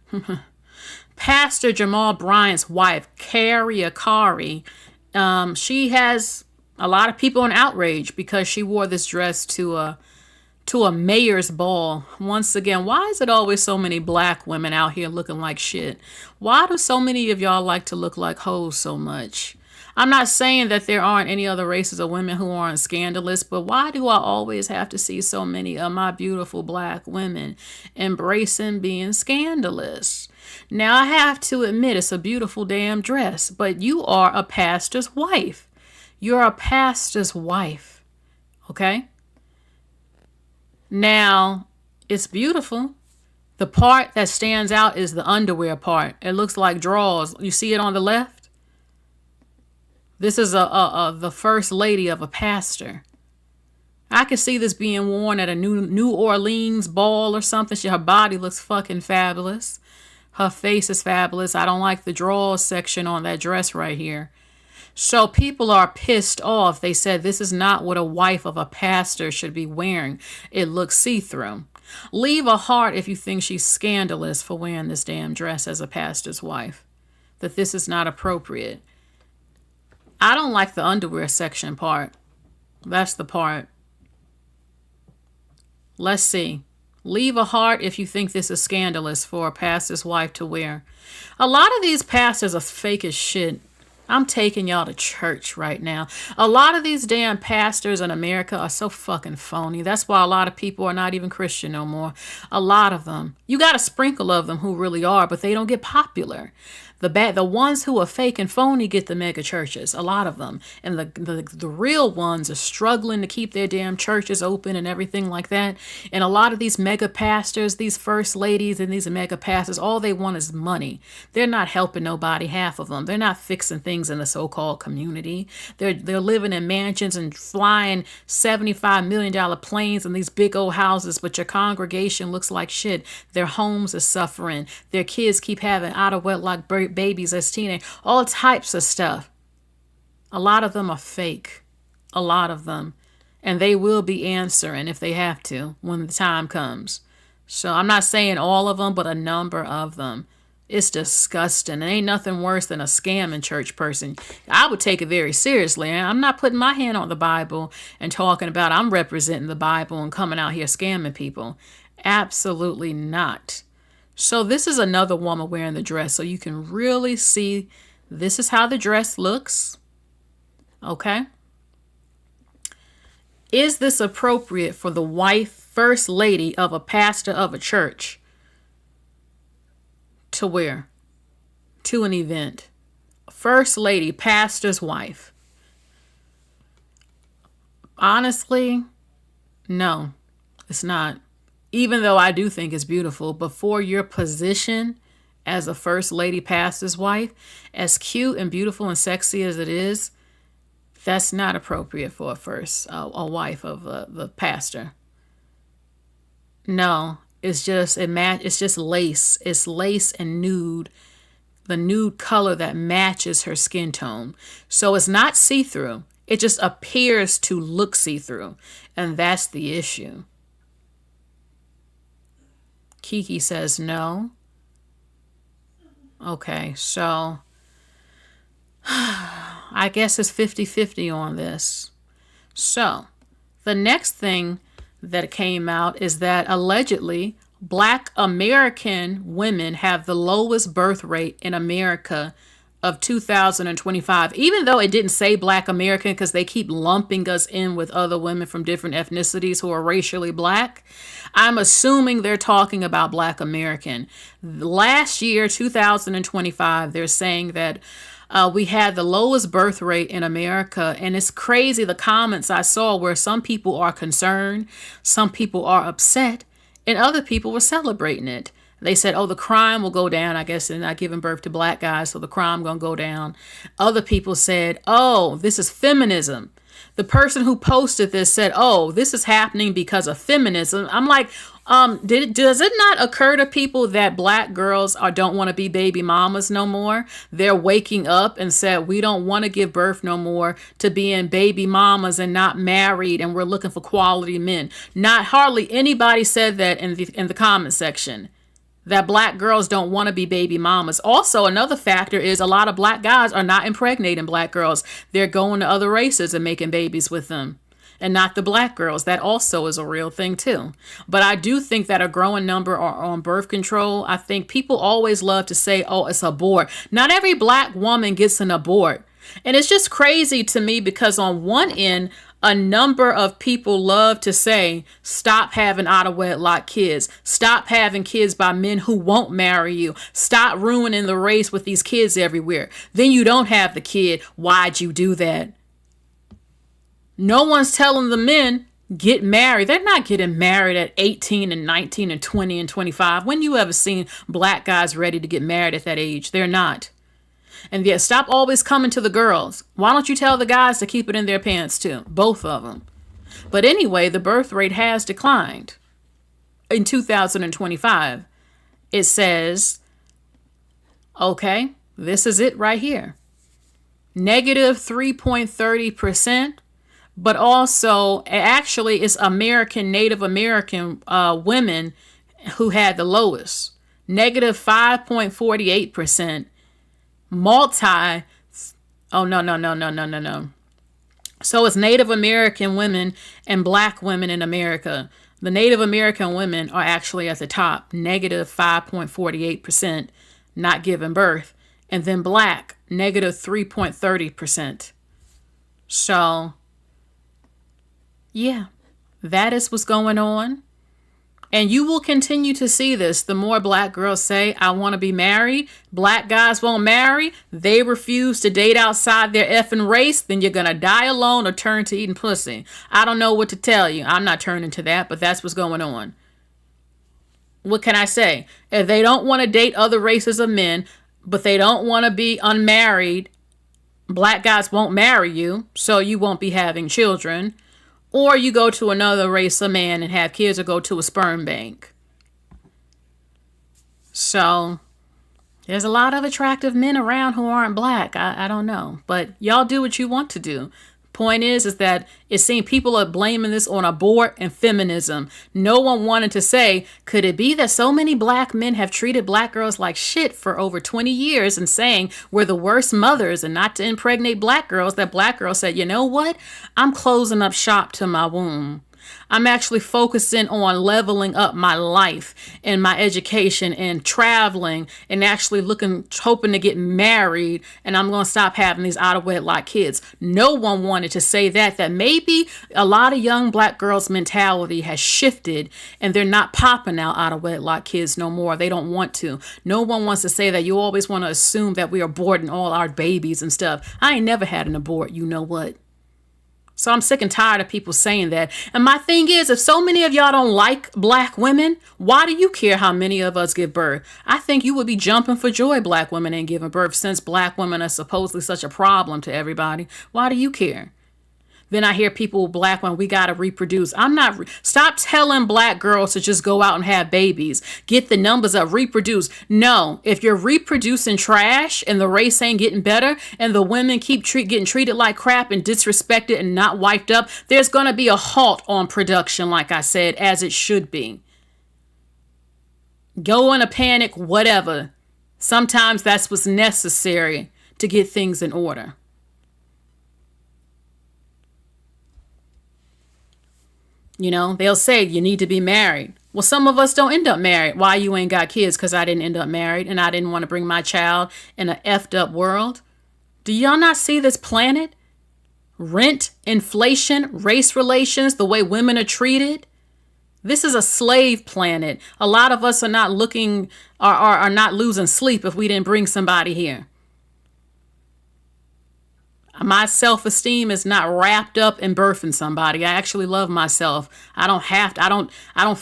Jamal Bryant's wife, Carrie Akari, she has a lot of people in outrage because she wore this dress to a mayor's ball. Once again, why is it always so many black women out here looking like shit? Why do so many of y'all like to look like hoes so much? I'm not saying that there aren't any other races of women who aren't scandalous, but why do I always have to see so many of my beautiful black women embracing being scandalous? Now, I have to admit it's a beautiful damn dress, but you are a pastor's wife. You're a pastor's wife, okay? Now, it's beautiful. The part that stands out is the underwear part. It looks like drawers. You see it on the left? This is the first lady of a pastor. I could see this being worn at a New Orleans ball or something. Her body looks fucking fabulous. Her face is fabulous. I don't like the drawers section on that dress right here. So people are pissed off. They said this is not what a wife of a pastor should be wearing. It looks see-through. Leave a heart if you think she's scandalous for wearing this damn dress as a pastor's wife. That this is not appropriate. I don't like the underwear section part. That's the part. Let's see. Leave a heart if you think this is scandalous for a pastor's wife to wear. A lot of these pastors are fake as shit. I'm taking y'all to church right now. A lot of these damn pastors in America are so fucking phony. That's why a lot of people are not even Christian no more. A lot of them. You got a sprinkle of them who really are, but they don't get popular. The ones who are fake and phony get the mega churches, a lot of them. And the real ones are struggling to keep their damn churches open and everything like that. And a lot of these mega pastors, these first ladies and these mega pastors, all they want is money. They're not helping nobody, half of them. They're not fixing things in the so-called community. They're living in mansions and flying $75 million planes in these big old houses, but your congregation looks like shit. Their homes are suffering. Their kids keep having out-of-wedlock babies as teenagers, all types of stuff. A lot of them are fake. A lot of them. And they will be answering if they have to when the time comes. So I'm not saying all of them, but a number of them. It's disgusting. It ain't nothing worse than a scamming church person. I would take it very seriously. I'm not putting my hand on the Bible and talking about I'm representing the Bible and coming out here scamming people. Absolutely not. So this is another woman wearing the dress. So you can really see this is how the dress looks. Okay. Is this appropriate for the wife, first lady of a pastor of a church to wear to an event? First lady, pastor's wife. Honestly, no, it's not. Even though I do think it's beautiful, but for your position as a first lady pastor's wife, as cute and beautiful and sexy as it is, that's not appropriate for a wife of the pastor. No, it's just lace. It's lace and nude, the nude color that matches her skin tone. So it's not see-through. It just appears to look see-through, and that's the issue. Kiki says no. Okay, so I guess it's 50-50 on this. So the next thing that came out is that allegedly Black American women have the lowest birth rate in America of 2025, even though it didn't say Black American because they keep lumping us in with other women from different ethnicities who are racially Black. I'm assuming they're talking about Black American. Last year, 2025, they're saying that we had the lowest birth rate in America. And it's crazy the comments I saw where some people are concerned, some people are upset, and other people were celebrating it. They said, oh, the crime will go down. I guess they're not giving birth to Black guys, so the crime going to go down. Other people said, oh, this is feminism. The person who posted this said, oh, this is happening because of feminism. I'm like, does it not occur to people that Black girls don't want to be baby mamas no more? They're waking up and said, we don't want to give birth no more to being baby mamas and not married, and we're looking for quality men. Not hardly anybody said that in the comment section, that Black girls don't want to be baby mamas. Also, another factor is a lot of Black guys are not impregnating Black girls. They're going to other races and making babies with them, and not the Black girls. That also is a real thing too. But I do think that a growing number are on birth control. I think people always love to say, oh, it's abort. Not every Black woman gets an abort. And it's just crazy to me because on one end, a number of people love to say, stop having out of wedlock kids. Stop having kids by men who won't marry you. Stop ruining the race with these kids everywhere. Then you don't have the kid. Why'd you do that? No one's telling the men, get married. They're not getting married at 18 and 19 and 20 and 25. When you ever seen Black guys ready to get married at that age? They're not. And yet, stop always coming to the girls. Why don't you tell the guys to keep it in their pants too? Both of them. But anyway, the birth rate has declined. In 2025, it says, okay, this is it right here. Negative 3.30%. But also, actually, it's Native American women who had the lowest. Negative 5.48%. No. So it's Native American women and Black women in America. The Native American women are actually at the top, negative 5.48%, not giving birth. And then Black, negative 3.30%. So, yeah, that is what's going on. And you will continue to see this. The more Black girls say, I want to be married, Black guys won't marry, they refuse to date outside their effing race, then you're going to die alone or turn to eating pussy. I don't know what to tell you. I'm not turning to that, but that's what's going on. What can I say? If they don't want to date other races of men, but they don't want to be unmarried, Black guys won't marry you, so you won't be having children. Or you go to another race of man and have kids, or go to a sperm bank. So there's a lot of attractive men around who aren't Black. I don't know. But y'all do what you want to do. Point is that it seems people are blaming this on abort and feminism. No one wanted to say, could it be that so many Black men have treated Black girls like shit for over 20 years and saying we're the worst mothers and not to impregnate Black girls, that Black girls said, you know what? I'm closing up shop to my womb. I'm actually focusing on leveling up my life and my education and traveling and actually hoping to get married, and I'm going to stop having these out of wedlock kids. No one wanted to say that maybe a lot of young Black girls' mentality has shifted and they're not popping out of wedlock kids no more. They don't want to. No one wants to say that. You always want to assume that we are aborting all our babies and stuff. I ain't never had an abort. You know what? So I'm sick and tired of people saying that. And my thing is, if so many of y'all don't like Black women, why do you care how many of us give birth? I think you would be jumping for joy Black women ain't giving birth, since Black women are supposedly such a problem to everybody. Why do you care? Then I hear people, Black women, we got to reproduce. Stop telling Black girls to just go out and have babies. Get the numbers up, reproduce. No, if you're reproducing trash and the race ain't getting better and the women keep getting treated like crap and disrespected and not wiped up, there's going to be a halt on production, like I said, as it should be. Go in a panic, whatever. Sometimes that's what's necessary to get things in order. You know, they'll say you need to be married. Well, some of us don't end up married. Why you ain't got kids? Because I didn't end up married and I didn't want to bring my child in an effed up world. Do y'all not see this planet? Rent, inflation, race relations, the way women are treated. This is a slave planet. A lot of us are not looking, are not losing sleep if we didn't bring somebody here. My self-esteem is not wrapped up in birthing somebody. I actually love myself. I don't have to, I don't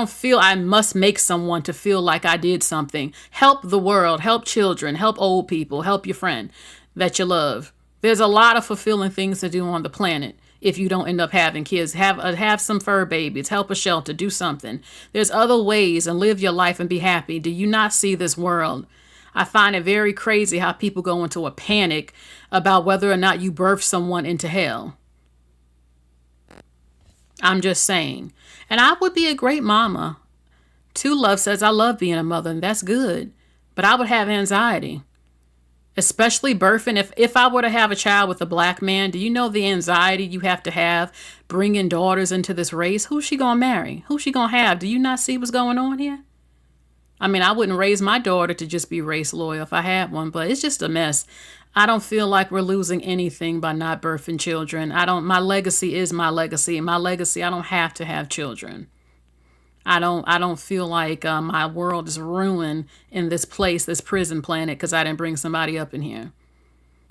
feel I must make someone to feel like I did something. Help the world, help children, help old people, help your friend that you love. There's a lot of fulfilling things to do on the planet. If you don't end up having kids, have some fur babies, help a shelter, do something. There's other ways, and live your life and be happy. Do you not see this world? I find it very crazy how people go into a panic about whether or not you birth someone into hell. I'm just saying. And I would be a great mama. Two Love says I love being a mother, and that's good. But I would have anxiety. Especially birthing. If I were to have a child with a black man, do you know the anxiety you have to have bringing daughters into this race? Who's she going to marry? Who's she going to have? Do you not see what's going on here? I mean, I wouldn't raise my daughter to just be race loyal if I had one, but it's just a mess. I don't feel like we're losing anything by not birthing children. My legacy is my legacy. My legacy, I don't have to have children. I don't feel like my world is ruined in this place, this prison planet, because I didn't bring somebody up in here.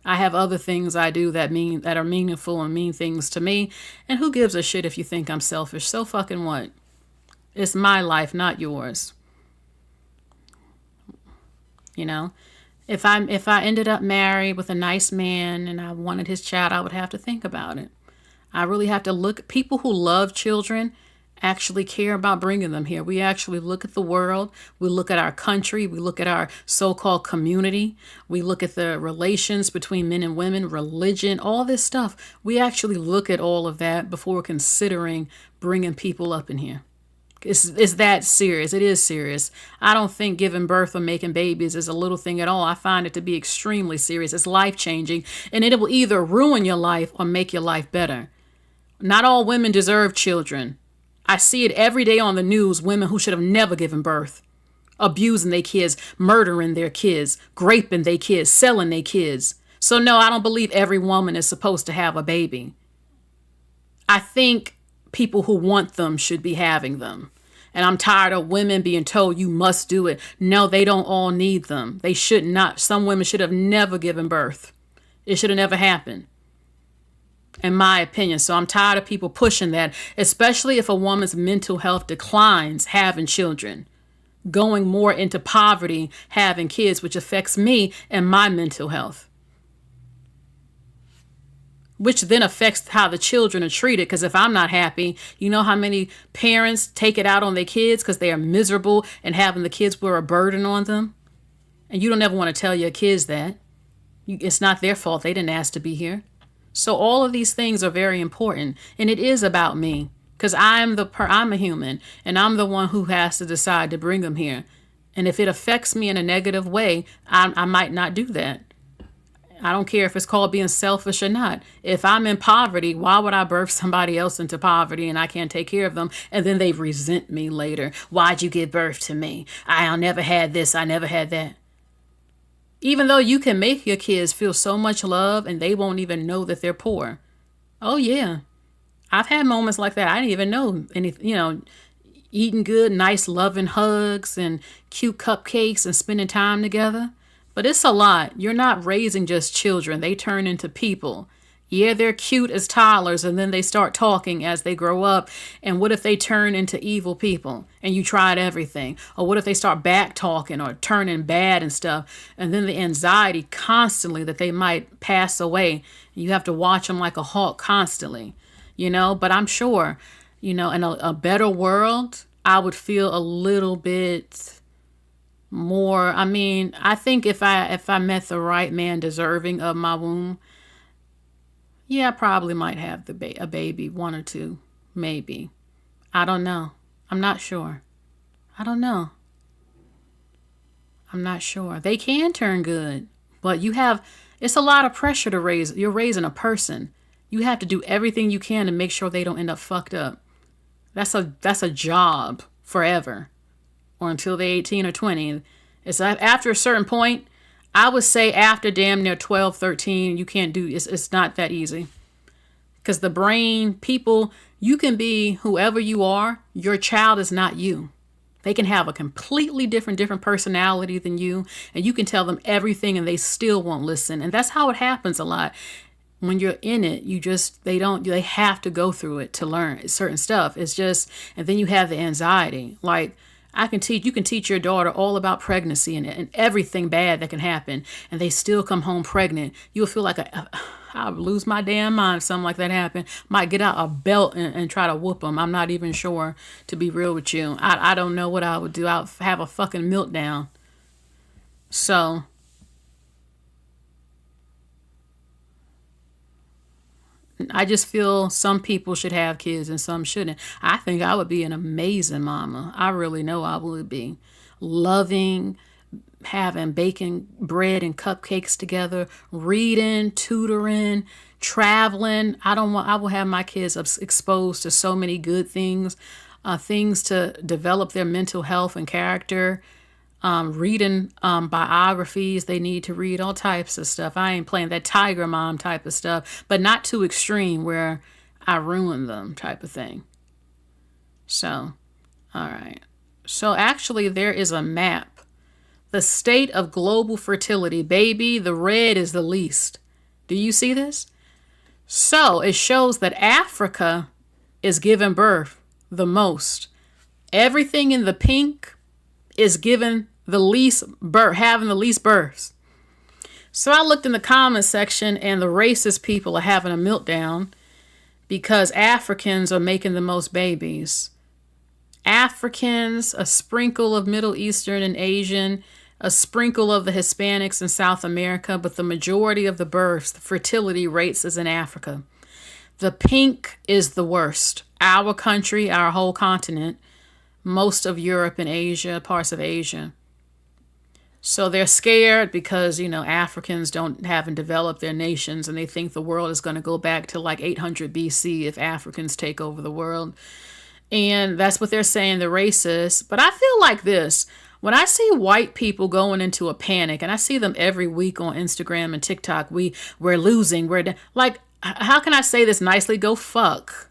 I have other things I do that are meaningful and mean things to me. And who gives a shit if you think I'm selfish? So fucking what? It's my life, not yours. You know, if I ended up married with a nice man and I wanted his child, I would have to think about it. I really have to look. People who love children actually care about bringing them here. We actually look at the world. We look at our country. We look at our so-called community. We look at the relations between men and women, religion, all this stuff. We actually look at all of that before considering bringing people up in here. It's that serious. It is serious. I don't think giving birth or making babies is a little thing at all. I find it to be extremely serious. It's life-changing, and it will either ruin your life or make your life better. Not all women deserve children. I see it every day on the news, women who should have never given birth, abusing their kids, murdering their kids, raping their kids, selling their kids. So no, I don't believe every woman is supposed to have a baby. I think people who want them should be having them. And I'm tired of women being told you must do it. No, they don't all need them. They should not. Some women should have never given birth. It should have never happened, in my opinion. So I'm tired of people pushing that, especially if a woman's mental health declines having children, going more into poverty, having kids, which affects me and my mental health, which then affects how the children are treated. Because if I'm not happy, you know how many parents take it out on their kids because they are miserable and having the kids wear a burden on them? And you don't ever want to tell your kids that. It's not their fault. They didn't ask to be here. So all of these things are very important. And it is about me, because I'm a human, and I'm the one who has to decide to bring them here. And if it affects me in a negative way, I might not do that. I don't care if it's called being selfish or not. If I'm in poverty, why would I birth somebody else into poverty and I can't take care of them? And then they resent me later. Why'd you give birth to me? I never had this. I never had that. Even though you can make your kids feel so much love and they won't even know that they're poor. Oh, yeah. I've had moments like that. I didn't even know anything, eating good, nice, loving hugs and cute cupcakes and spending time together. But it's a lot. You're not raising just children. They turn into people. Yeah, they're cute as toddlers, and then they start talking as they grow up. And what if they turn into evil people and you tried everything? Or what if they start back talking or turning bad and stuff? And then the anxiety constantly that they might pass away. You have to watch them like a hawk constantly, But I'm sure, in a better world, I would feel a little bit more. I mean, I think if I met the right man deserving of my womb, yeah, I probably might have a baby, one or two, maybe. I don't know. I'm not sure. I don't know. I'm not sure. They can turn good, but it's a lot of pressure to raise. You're raising a person. You have to do everything you can to make sure they don't end up fucked up. That's a job forever or until they're 18 or 20. It's after a certain point, I would say after damn near 12, 13, you can't do it's not that easy. Because the brain, people, you can be whoever you are. Your child is not you. They can have a completely different personality than you, and you can tell them everything and they still won't listen. And that's how it happens a lot. When you're in it, they have to go through it to learn certain stuff. It's just, and then you have the anxiety. Like, you can teach your daughter all about pregnancy and everything bad that can happen, and they still come home pregnant. You'll feel like I'll lose my damn mind if something like that happened. Might get out a belt and try to whoop them. I'm not even sure, to be real with you. I don't know what I would do. I'll have a fucking meltdown. So, I just feel some people should have kids and some shouldn't. I think I would be an amazing mama. I really know I would be. Loving, having baking bread and cupcakes together, reading, tutoring, traveling. I will have my kids exposed to so many good things, things to develop their mental health and character. Reading biographies, they need to read all types of stuff. I ain't playing that Tiger Mom type of stuff, but not too extreme where I ruin them type of thing. So, all right. So actually there is a map. The state of global fertility, baby, the red is the least. Do you see this? So it shows that Africa is giving birth the most. Everything in the pink is giving the least birth, having the least births. So I looked in the comments section and the racist people are having a meltdown because Africans are making the most babies. Africans, a sprinkle of Middle Eastern and Asian, a sprinkle of the Hispanics in South America, but the majority of the births, the fertility rates is in Africa. The pink is the worst. Our country, our whole continent, most of Europe and Asia, parts of Asia. So they're scared because, Africans haven't developed their nations and they think the world is going to go back to like 800 BC if Africans take over the world. And that's what they're saying, the racists. But I feel like this. When I see white people going into a panic, and I see them every week on Instagram and TikTok, we're losing. Like, how can I say this nicely? Go fuck.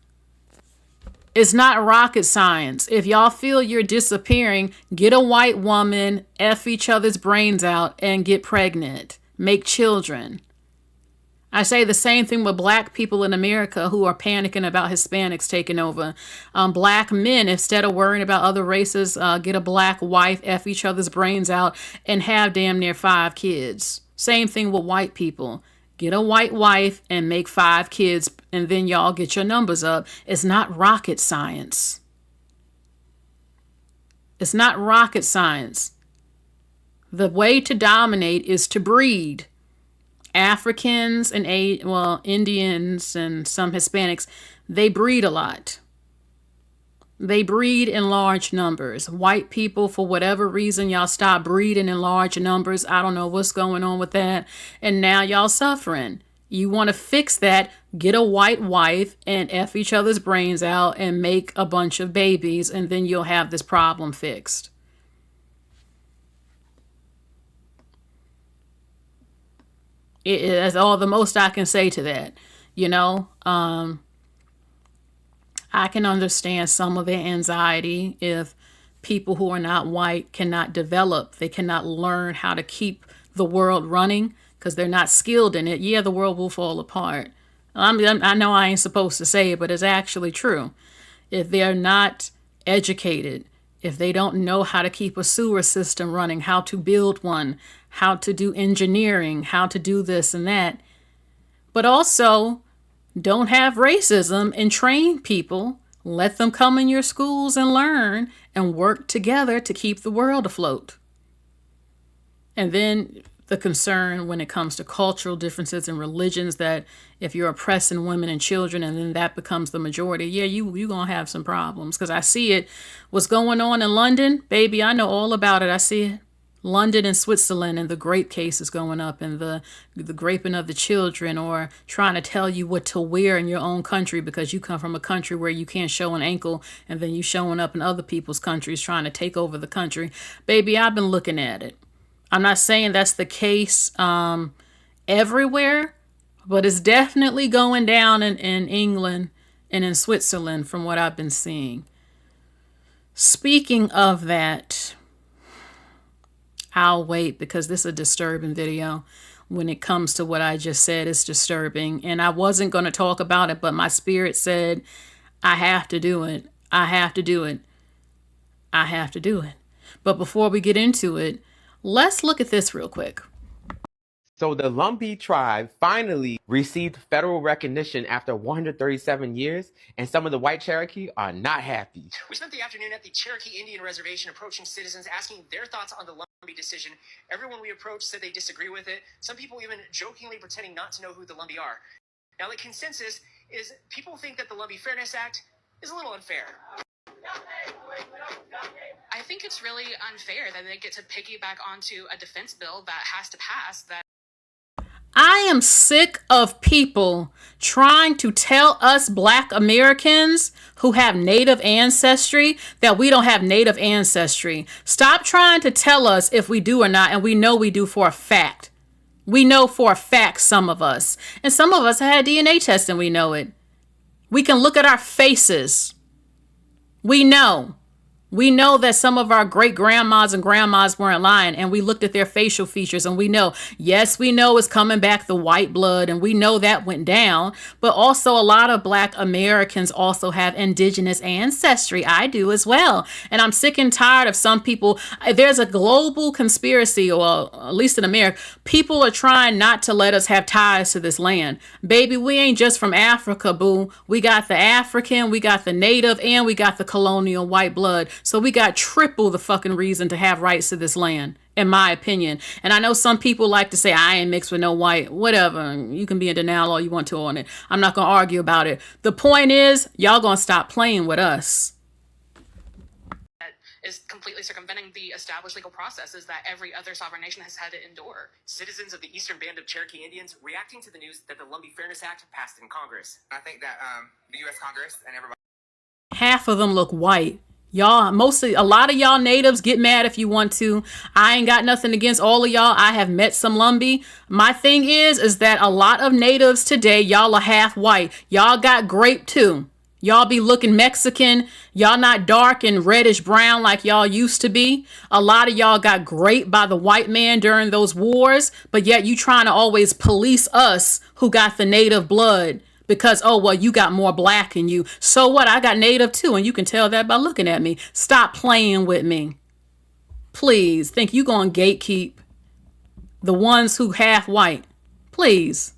It's not rocket science. If y'all feel you're disappearing, get a white woman, F each other's brains out, and get pregnant. Make children. I say the same thing with black people in America who are panicking about Hispanics taking over. Black men, instead of worrying about other races, get a black wife, F each other's brains out, and have damn near 5 kids. Same thing with white people. Get a white wife and make 5 kids, and then y'all get your numbers up. It's not rocket science. It's not rocket science. The way to dominate is to breed. Africans and Indians and some Hispanics, they breed a lot. They breed in large numbers. White people, for whatever reason, y'all stop breeding in large numbers. I don't know what's going on with that. And now y'all suffering. You want to fix that, get a white wife and F each other's brains out and make a bunch of babies, and then you'll have this problem fixed. That's all the most I can say to that. I can understand some of their anxiety if people who are not white cannot develop, they cannot learn how to keep the world running because they're not skilled in it. Yeah, the world will fall apart. I know I ain't supposed to say it, but it's actually true. If they're not educated, if they don't know how to keep a sewer system running, how to build one, how to do engineering, how to do this and that, but also don't have racism and train people, let them come in your schools and learn and work together to keep the world afloat. And then the concern when it comes to cultural differences and religions, that if you're oppressing women and children and then that becomes the majority, yeah, you're going to have some problems. Because I see it. What's going on in London, baby, I know all about it. I see it London and Switzerland, and the grape cases going up, and the raping of the children, or trying to tell you what to wear in your own country because you come from a country where you can't show an ankle, and then you showing up in other people's countries trying to take over the country. Baby, I've been looking at it. I'm not saying that's the case everywhere, but it's definitely going down in England and in Switzerland from what I've been seeing. Speaking of that, I'll wait because this is a disturbing video. When it comes to what I just said, it's disturbing. And I wasn't going to talk about it, but my spirit said, I have to do it. I have to do it. I have to do it. But before we get into it, let's look at this real quick. So the Lumbee tribe finally received federal recognition after 137 years, and some of the white Cherokee are not happy. We spent the afternoon at the Cherokee Indian Reservation approaching citizens, asking their thoughts on the Lumbee decision. Everyone we approached said they disagree with it. Some people even jokingly pretending not to know who the Lumbee are. Now, the consensus is people think that the Lumbee Fairness Act is a little unfair. I think it's really unfair that they get to piggyback onto a defense bill that has to pass that. I am sick of people trying to tell us Black Americans who have Native ancestry that we don't have Native ancestry. Stop trying to tell us if we do or not, and we know we do for a fact. We know for a fact, some of us. And some of us had DNA testing, we know it. We can look at our faces. We know. We know that some of our great grandmas and grandmas weren't lying, and we looked at their facial features and we know, yes, we know it's coming back the white blood, and we know that went down, but also a lot of Black Americans also have indigenous ancestry. I do as well. And I'm sick and tired of some people. There's a global conspiracy, or at least in America, people are trying not to let us have ties to this land. Baby, we ain't just from Africa, boo. We got the African, we got the Native, and we got the colonial white blood. So we got triple the fucking reason to have rights to this land, in my opinion. And I know some people like to say, I ain't mixed with no white, whatever. You can be in denial all you want to on it. I'm not going to argue about it. The point is, y'all going to stop playing with us. That is completely circumventing the established legal processes that every other sovereign nation has had to endure. Citizens of the Eastern Band of Cherokee Indians reacting to the news that the Lumbee Fairness Act passed in Congress. I think that the U.S. Congress and everybody. Half of them look white. Y'all, mostly, a lot of y'all natives, get mad if you want to. I ain't got nothing against all of y'all. I have met some Lumbee. My thing is that a lot of natives today, y'all are half white. Y'all got grape too. Y'all be looking Mexican. Y'all not dark and reddish brown like y'all used to be. A lot of y'all got grape by the white man during those wars, but yet you trying to always police us who got the native blood. Because, oh, well, you got more Black in you. So what? I got Native too, and you can tell that by looking at me. Stop playing with me. Please. Think you gonna gatekeep the ones who half white. Please.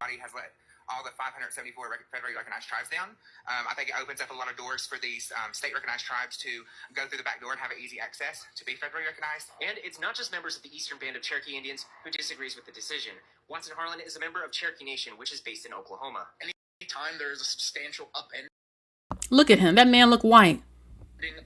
Has let all the 574 federally recognized tribes down. I think it opens up a lot of doors for these state recognized tribes to go through the back door and have an easy access to be federally recognized. And it's not just members of the Eastern Band of Cherokee Indians who disagrees with the decision. Watson Harlan is a member of Cherokee Nation, which is based in Oklahoma. Anytime there is a substantial upending Look at him. That man look white.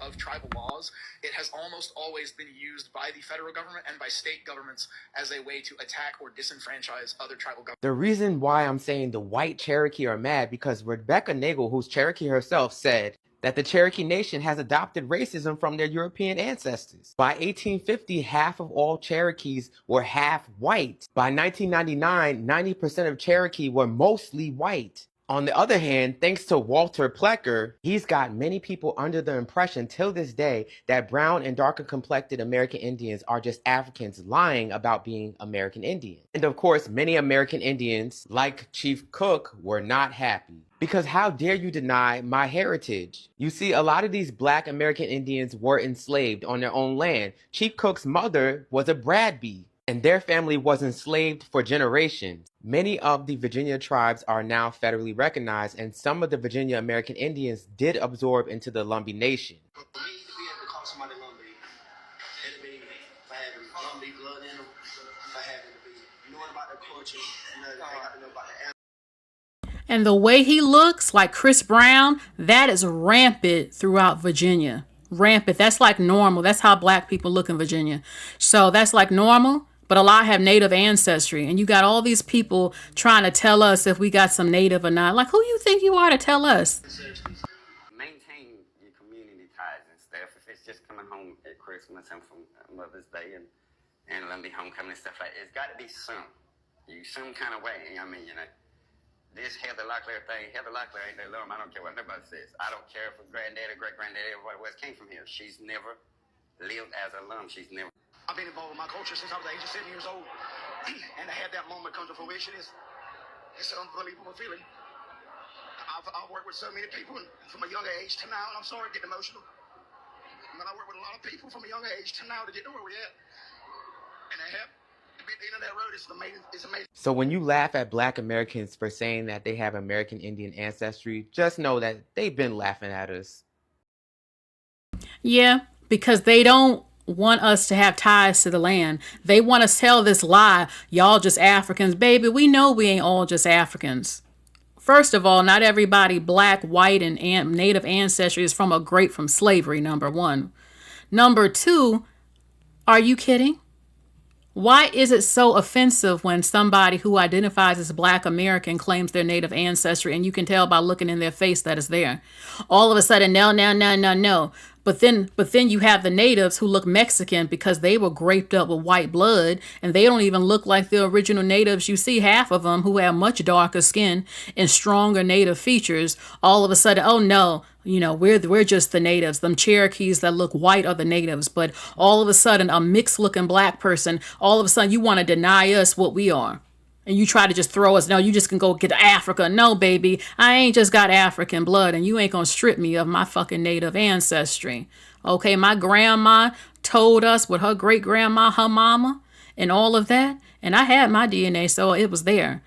of tribal laws, it has almost always been used by the federal government and by state governments as a way to attack or disenfranchise other tribal governments. The reason why I'm saying the white Cherokee are mad, because Rebecca Nagel, who's Cherokee herself, said that the Cherokee Nation has adopted racism from their European ancestors. By 1850, half of all Cherokees were half white. By 1999, 90% of Cherokee were mostly white. On the other hand, thanks to Walter Plecker, he's got many people under the impression till this day that brown and darker complected American Indians are just Africans lying about being American Indian. And of course, many American Indians, like Chief Cook, were not happy. Because how dare you deny my heritage? You see, a lot of these Black American Indians were enslaved on their own land. Chief Cook's mother was a Bradby, and their family was enslaved for generations. Many of the Virginia tribes are now federally recognized, and some of the Virginia American Indians did absorb into the Lumbee Nation. For me to be able to call somebody Lumbee, it'll be if I have Lumbee blood in them, if I happen to be knowing about their culture, and I got to know about the animals. And the way he looks like Chris Brown, that is rampant throughout Virginia. rampant. That's like normal. That's how black people look in Virginia. So that's like normal, but a lot have native ancestry. And you got all these people trying to tell us if we got some native or not. Like, who you think you are to tell us? Maintain your community ties and stuff. If it's just coming home at Christmas and from Mother's Day and Lumby homecoming and stuff like that, it's got to be some kind of way. I mean, this Heather Locklear thing, Heather Locklear ain't no alum. I don't care what nobody says. I don't care if her granddad or great-granddad, everybody was came from here. She's never lived as an alum. She's never. I've been involved with my culture since I was the age of 7 years old. And to have that moment come to fruition it's an unbelievable feeling. I've worked with so many people from a younger age to now, and I'm sorry to get emotional. But I work with a lot of people from a younger age to now to get to where we're at. And I have. At the end of that road, it's amazing. It's amazing. So when you laugh at Black Americans for saying that they have American Indian ancestry, just know that they've been laughing at us. Yeah, because they don't want us to have ties to the land. They want us to tell this lie, y'all just Africans. Baby, we know we ain't all just Africans. First of all, not everybody black, white, and native ancestry is from slavery, number one. Number two, are you kidding? Why is it so offensive when somebody who identifies as Black American claims their native ancestry and you can tell by looking in their face that it's there? All of a sudden, no. But then you have the natives who look Mexican because they were graped up with white blood and they don't even look like the original natives. You see half of them who have much darker skin and stronger native features. All of a sudden, oh no, we're just the natives. Them Cherokees that look white are the natives. But all of a sudden, a mixed looking black person, all of a sudden you want to deny us what we are. And you try to just throw us, no, you just can go get to Africa. No, baby, I ain't just got African blood and you ain't gonna strip me of my fucking native ancestry. Okay, my grandma told us with her great grandma, her mama, and all of that. And I had my DNA, so it was there.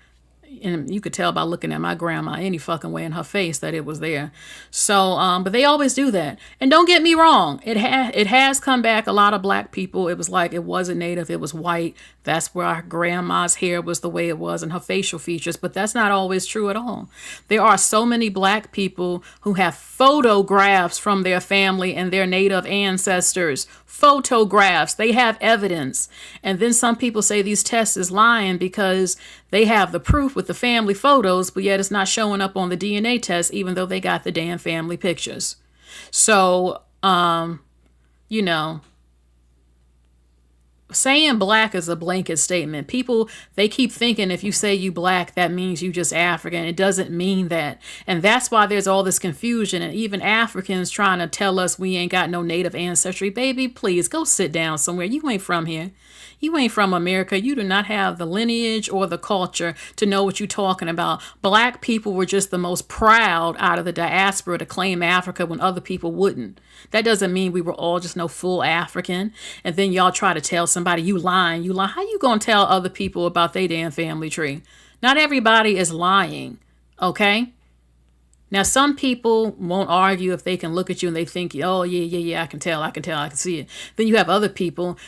And you could tell by looking at my grandma any fucking way in her face that it was there. So, but they always do that. And don't get me wrong, it has come back. A lot of black people, it was like it wasn't native, it was white. That's where our grandma's hair was the way it was and her facial features. But that's not always true at all. There are so many black people who have photographs from their family and their native ancestors. Photographs. They have evidence. And then some people say these tests is lying because they have the proof with the family photos, but yet it's not showing up on the DNA test, even though they got the damn family pictures. So, saying black is a blanket statement. People, they keep thinking if you say you black, that means you just African. It doesn't mean that. And that's why there's all this confusion. And even Africans trying to tell us we ain't got no native ancestry. Baby, please go sit down somewhere. You ain't from here. You ain't from America. You do not have the lineage or the culture to know what you're talking about. Black people were just the most proud out of the diaspora to claim Africa when other people wouldn't. That doesn't mean we were all just no full African. And then y'all try to tell somebody you lying. How you gonna tell other people about their damn family tree? Not everybody is lying, okay? Now, some people won't argue if they can look at you and they think, oh, yeah, I can tell, I can see it. Then you have other people.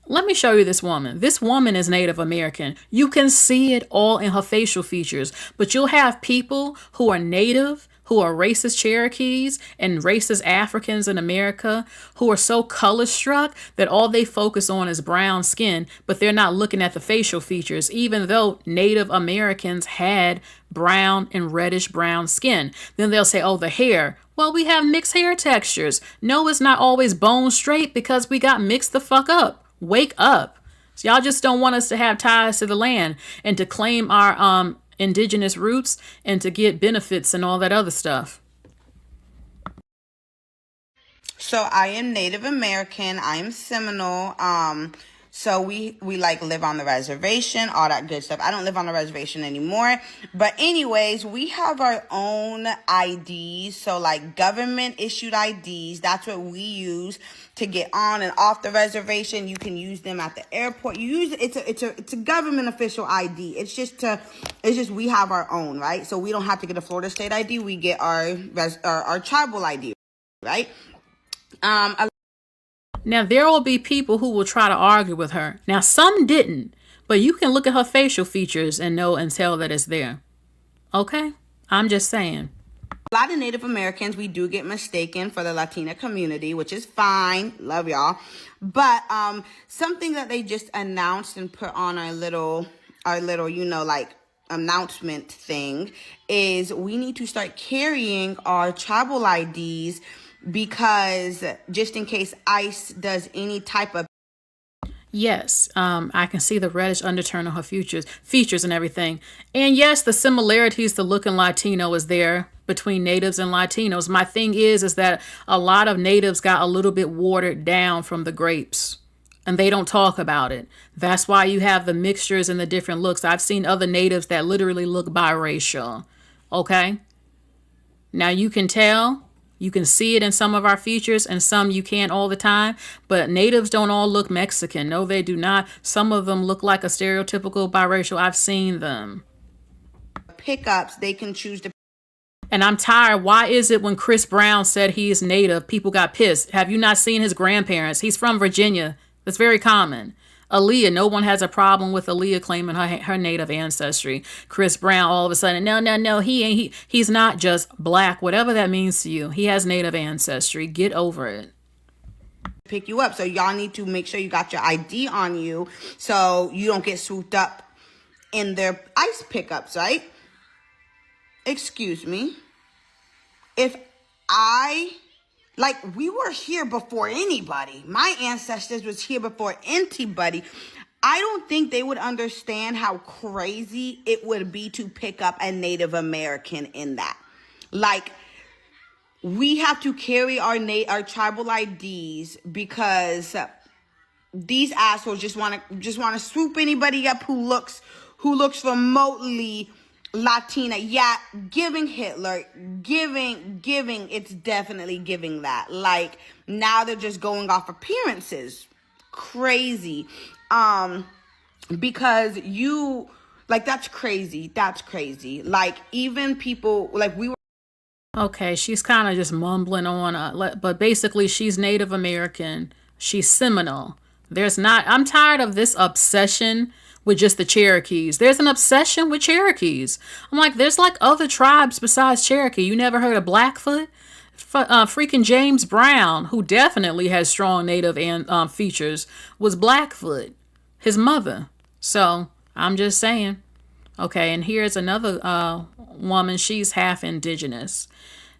Let me show you this woman. This woman is Native American. You can see it all in her facial features, but you'll have people who are Native, who are racist Cherokees and racist Africans in America who are so color struck that all they focus on is brown skin, but they're not looking at the facial features, even though Native Americans had brown and reddish brown skin. Then they'll say, oh, the hair. Well, we have mixed hair textures. No, it's not always bone straight because we got mixed the fuck up. Wake up. So y'all just don't want us to have ties to the land and to claim our indigenous roots and to get benefits and all that other stuff. So I am Native American. I am Seminole. So we like live on the reservation, all that good stuff. I don't live on the reservation anymore. But anyways, we have our own IDs. So like government issued IDs. That's what we use to get on and off the reservation. You can use them at the airport. You use it's a government official ID. It's just we have our own, right? So we don't have to get a Florida state ID. We get our tribal ID, right? Now, there will be people who will try to argue with her. Now, some didn't, but you can look at her facial features and know and tell that it's there. Okay? I'm just saying. A lot of Native Americans, we do get mistaken for the Latina community, which is fine. Love y'all. But something that they just announced and put on our little, like announcement thing is we need to start carrying our tribal IDs because just in case ICE does any type of Yes, I can see the reddish undertone of her features and everything. And yes, the similarities to looking Latino is there between natives and Latinos. My thing is that a lot of natives got a little bit watered down from the grapes and they don't talk about it. That's why you have the mixtures and the different looks. I've seen other natives that literally look biracial. Okay? Now you can tell. You can see it in some of our features and some you can't all the time. But natives don't all look Mexican. No, they do not. Some of them look like a stereotypical biracial. I've seen them. Pickups, they can choose to. And I'm tired. Why is it when Chris Brown said he is native, people got pissed? Have you not seen his grandparents? He's from Virginia. That's very common. Aaliyah, no one has a problem with Aaliyah claiming her native ancestry. Chris Brown, all of a sudden, no, he's not just black, whatever that means to you. He has native ancestry. Get over it. Pick you up. So y'all need to make sure you got your ID on you so you don't get swooped up in their ICE pickups, right? Excuse me. If we were here before anybody. My ancestors was here before anybody. I don't think they would understand how crazy it would be to pick up a Native American in that. Like, we have to carry our tribal IDs because these assholes just want to swoop anybody up who looks remotely Latina. Yeah, giving Hitler, giving, it's definitely giving that. Like, now they're just going off appearances. Crazy. Because that's crazy. That's crazy. Like, even people, like, we were. Okay, she's kind of just mumbling on, but basically she's Native American. She's Seminole. I'm tired of this obsession with just the Cherokees. There's an obsession with Cherokees. I'm like, there's like other tribes besides Cherokee. You never heard of Blackfoot? Freaking James Brown, who definitely has strong Native features, was Blackfoot, his mother. So I'm just saying. Okay, and here's another woman. She's half indigenous.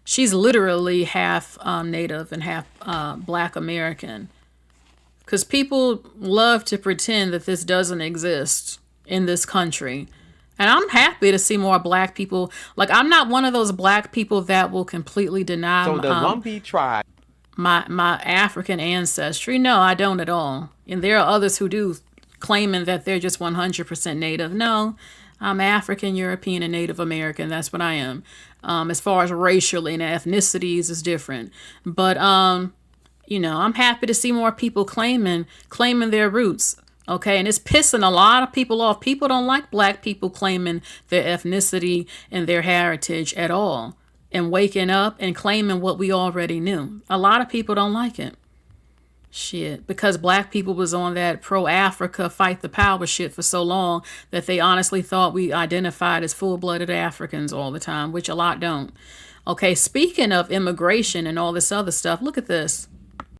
She's literally half Native and half Black American. Because people love to pretend that this doesn't exist in this country. And I'm happy to see more Black people. Like, I'm not one of those Black people that will completely deny So the Lumbee tribe. my African ancestry. No, I don't at all. And there are others who do, claiming that they're just 100% Native. No, I'm African, European, and Native American. That's what I am. As far as racially and ethnicities is different. But I'm happy to see more people claiming their roots. Okay, and it's pissing a lot of people off. People don't like Black people claiming their ethnicity and their heritage at all, and waking up and claiming what we already knew. A lot of people don't like it. Shit, because Black people was on that pro-Africa fight the power shit for so long that they honestly thought we identified as full-blooded Africans all the time, which a lot don't. Okay, speaking of immigration and all this other stuff, look at this.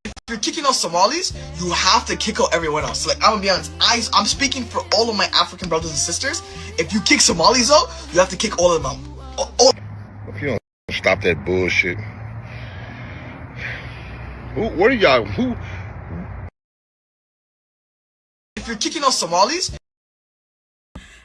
If you're kicking out Somalis, you have to kick out everyone else. Like, I'm gonna be honest, I'm speaking for all of my African brothers and sisters. If you kick Somalis out, you have to kick all of them out. If you don't stop that bullshit. What are y'all, If you're kicking out Somalis.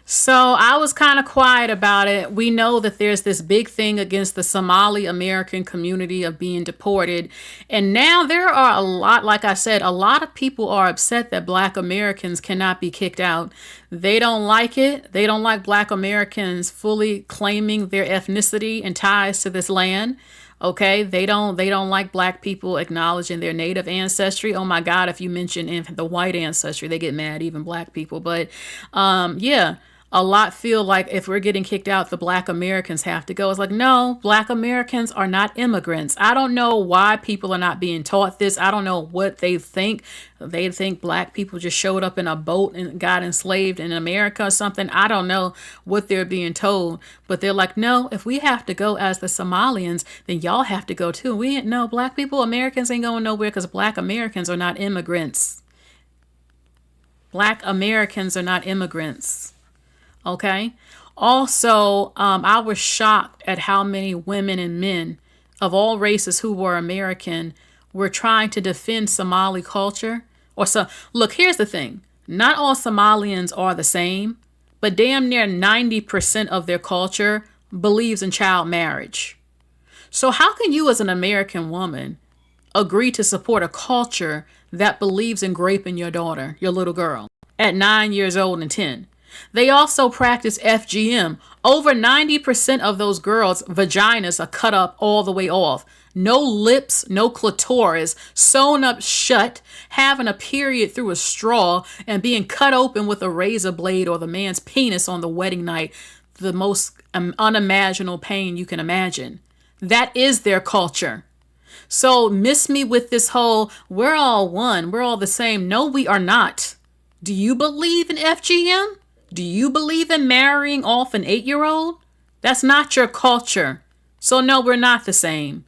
So I was kind of quiet about it. We know that there's this big thing against the Somali American community of being deported. And now there are like I said, a lot of people are upset that Black Americans cannot be kicked out. They don't like it. They don't like Black Americans fully claiming their ethnicity and ties to this land. Okay, they don't like Black people acknowledging their Native ancestry. Oh my God, if you mention the white ancestry, they get mad, even Black people. But yeah. A lot feel like if we're getting kicked out, the black Americans have to go. It's like, no, black Americans are not immigrants. I don't know why people are not being taught this. I don't know what they think. They think black people just showed up in a boat and got enslaved in America or something. I don't know what they're being told, but they're like, no, if we have to go as the Somalians, then y'all have to go too. We ain't, no, black people, Americans ain't going nowhere because black Americans are not immigrants. Black Americans are not immigrants. Okay. Also, I was shocked at how many women and men of all races who were American were trying to defend Somali culture. Look, here's the thing. Not all Somalians are the same, but damn near 90% of their culture believes in child marriage. So how can you as an American woman agree to support a culture that believes in raping your daughter, your little girl, at 9 years old and 10? They also practice FGM. Over 90% of those girls' vaginas are cut up all the way off. No lips, no clitoris, sewn up shut, having a period through a straw, and being cut open with a razor blade or the man's penis on the wedding night. The most unimaginable pain you can imagine. That is their culture. So miss me with this whole, we're all one, we're all the same. No, we are not. Do you believe in FGM? Do you believe in marrying off an 8-year-old? That's not your culture. So no, we're not the same.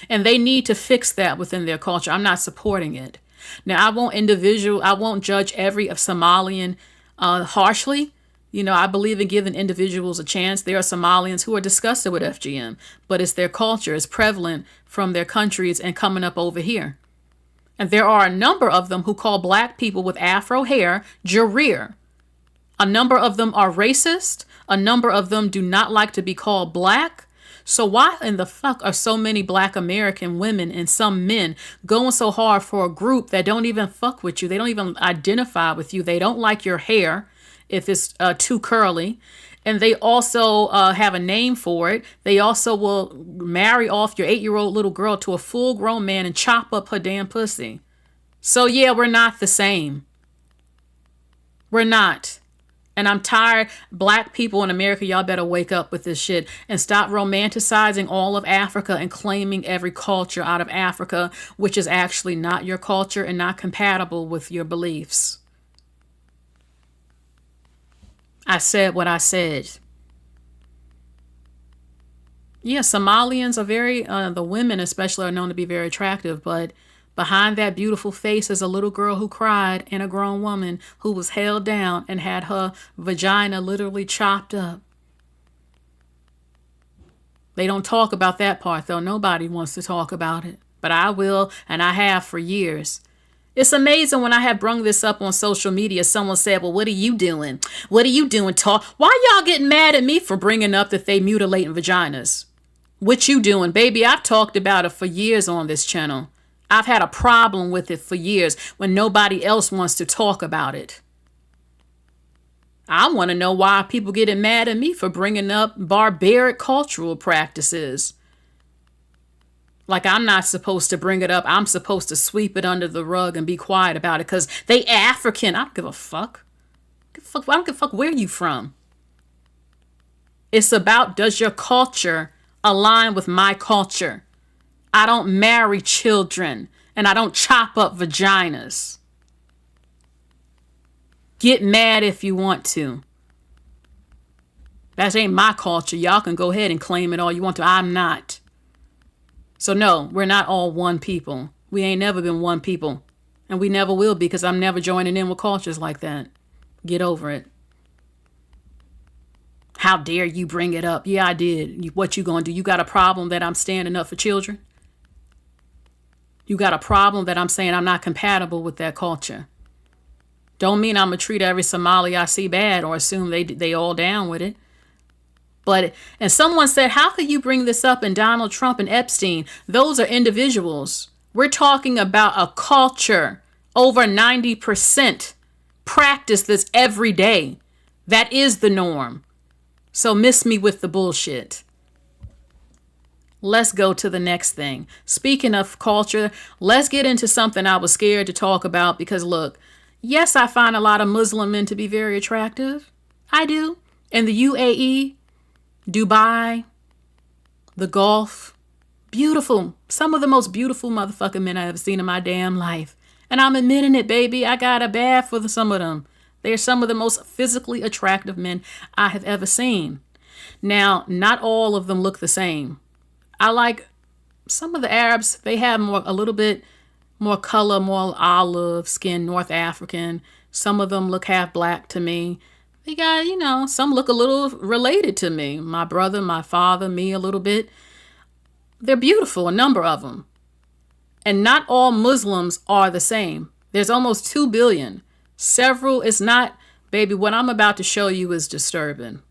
And they need to fix that within their culture. I'm not supporting it. Now, I won't judge every Somalian harshly. You know, I believe in giving individuals a chance. There are Somalians who are disgusted with FGM, but it's their culture. It's prevalent from their countries and coming up over here. And there are a number of them who call black people with afro hair Jareer. A number of them are racist. A number of them do not like to be called black. So why in the fuck are so many black American women and some men going so hard for a group that don't even fuck with you? They don't even identify with you. They don't like your hair if it's too curly. And they also have a name for it. They also will marry off your 8-year-old little girl to a full-grown man and chop up her damn pussy. So yeah, we're not the same. We're not. And I'm tired. Black people in America, y'all better wake up with this shit and stop romanticizing all of Africa and claiming every culture out of Africa, which is actually not your culture and not compatible with your beliefs. I said what I said. Yeah, Somalians are very, the women especially are known to be very attractive, but behind that beautiful face is a little girl who cried and a grown woman who was held down and had her vagina literally chopped up. They don't talk about that part, though. Nobody wants to talk about it. But I will, and I have for years. It's amazing when I have brung this up on social media, someone said, well, what are you doing? What are you doing, talk? Why y'all getting mad at me for bringing up that they mutilating vaginas? What you doing? Baby, I've talked about it for years on this channel. I've had a problem with it for years when nobody else wants to talk about it. I want to know why people getting mad at me for bringing up barbaric cultural practices. Like I'm not supposed to bring it up. I'm supposed to sweep it under the rug and be quiet about it because they African. I don't give a fuck. I don't give a fuck where you from. It's about, does your culture align with my culture? I don't marry children and I don't chop up vaginas. Get mad if you want to. That ain't my culture. Y'all can go ahead and claim it all you want to. I'm not. So no, we're not all one people. We ain't never been one people. And we never will be because I'm never joining in with cultures like that. Get over it. How dare you bring it up? Yeah, I did. What you gonna do? You got a problem that I'm standing up for children? You got a problem that I'm saying I'm not compatible with that culture. Don't mean I'm going to treat every Somali I see bad or assume they all down with it. But, and someone said, how could you bring this up in Donald Trump and Epstein? Those are individuals. We're talking about a culture. Over 90% practice this every day. That is the norm. So miss me with the bullshit. Let's go to the next thing. Speaking of culture, let's get into something I was scared to talk about because look, yes, I find a lot of Muslim men to be very attractive. I do. In the UAE, Dubai, the Gulf, beautiful. Some of the most beautiful motherfucking men I've ever seen in my damn life. And I'm admitting it, baby. I got a bad for some of them. They're some of the most physically attractive men I have ever seen. Now, not all of them look the same. I like some of the Arabs. They have a little bit more color, more olive skin, North African. Some of them look half black to me. They got, some look a little related to me. My brother, my father, me a little bit. They're beautiful, a number of them. And not all Muslims are the same. There's almost 2 billion. Several, it's not, baby, what I'm about to show you is disturbing.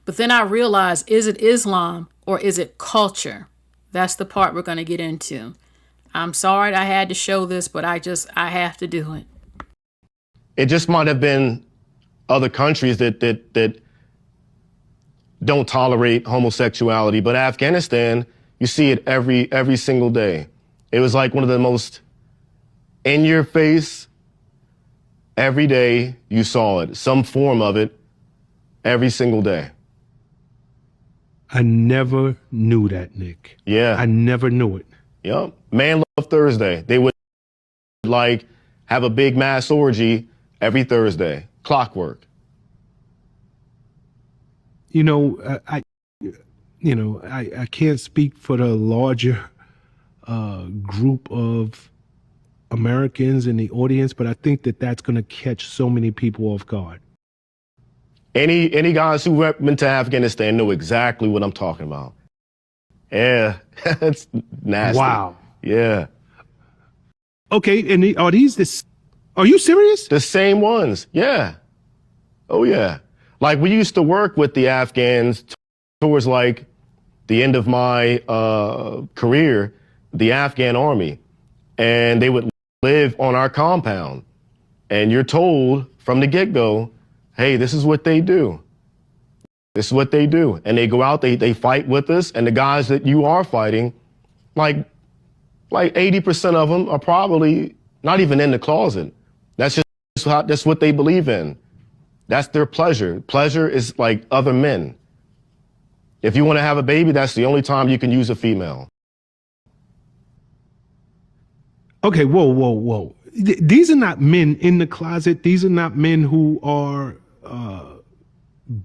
But then I realized, is it Islam or is it culture? That's the part we're going to get into. I'm sorry I had to show this, but I have to do it. It just might have been other countries that don't tolerate homosexuality, but Afghanistan, you see it every single day. It was like one of the most in your face, every day you saw it, some form of it, every single day. I never knew that, Nick. Yeah. I never knew it. Yep. Man Love Thursday. They would have a big mass orgy every Thursday. Clockwork. I can't speak for the larger group of Americans in the audience, but I think that that's going to catch so many people off guard. Any guys who went to Afghanistan know exactly what I'm talking about. Yeah, it's nasty. Wow. Yeah. Okay, and are you serious? The same ones, yeah. Oh, yeah. Like, we used to work with the Afghans towards, the end of my career, the Afghan army. And they would live on our compound. And you're told from the get-go, hey, this is what they do. This is what they do. And they go out, they fight with us. And the guys that you are fighting, like 80% of them are probably not even in the closet. That's what they believe in. That's their pleasure. Pleasure is like other men. If you want to have a baby, that's the only time you can use a female. Okay, whoa. These are not men in the closet. These are not men who are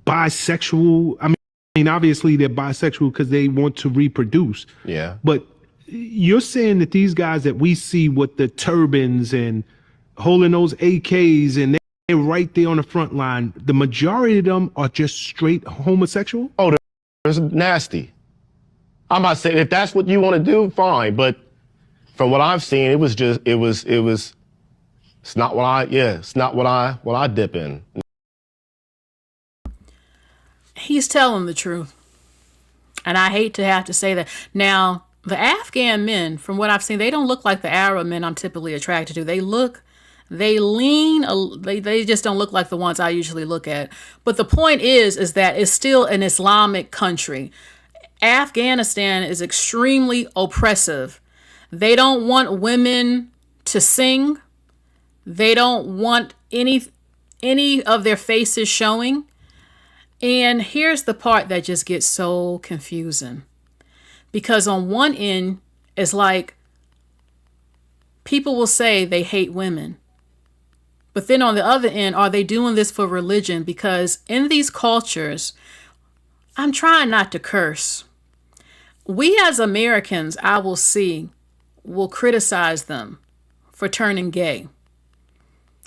bisexual. I mean, obviously they're bisexual because they want to reproduce. Yeah. But you're saying that these guys that we see with the turbans and holding those AKs and they're right there on the front line, the majority of them are just straight homosexual? Oh, they're nasty. I'm not saying if that's what you want to do, fine. But from what I've seen, it's not what I dip in. He's telling the truth. And I hate to have to say that. Now, the Afghan men, from what I've seen, they don't look like the Arab men I'm typically attracted to. They just don't look like the ones I usually look at. But the point is that it's still an Islamic country. Afghanistan is extremely oppressive. They don't want women to sing. They don't want any of their faces showing. And here's the part that just gets so confusing. Because on one end, it's like people will say they hate women. But then on the other end, are they doing this for religion? Because in these cultures, I'm trying not to curse. We as Americans, I will see, will criticize them for turning gay.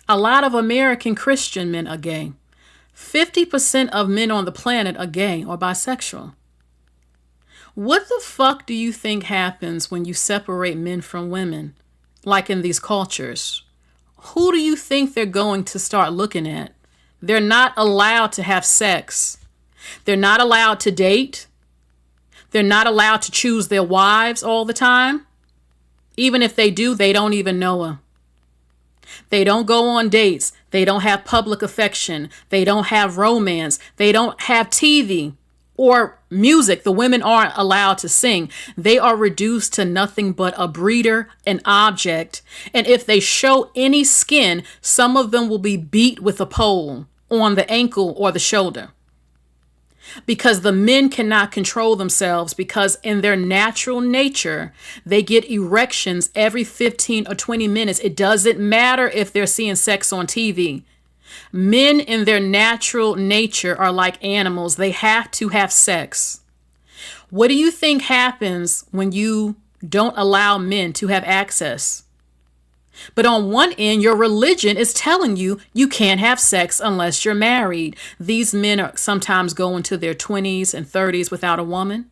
A lot of American Christian men are gay. 50% of men on the planet are gay or bisexual. What the fuck do you think happens when you separate men from women, like in these cultures? Who do you think they're going to start looking at? They're not allowed to have sex. They're not allowed to date. They're not allowed to choose their wives all the time. Even if they do, they don't even know her. They don't go on dates. They don't have public affection. They don't have romance. They don't have TV or music. The women aren't allowed to sing. They are reduced to nothing but a breeder, an object. And if they show any skin, some of them will be beat with a pole on the ankle or the shoulder. Because the men cannot control themselves, because in their natural nature, they get erections every 15 or 20 minutes. It doesn't matter if they're seeing sex on TV. Men in their natural nature are like animals. They have to have sex. What do you think happens when you don't allow men to have access? But on one end, your religion is telling you you can't have sex unless you're married. These men are sometimes go into their 20s and 30s without a woman.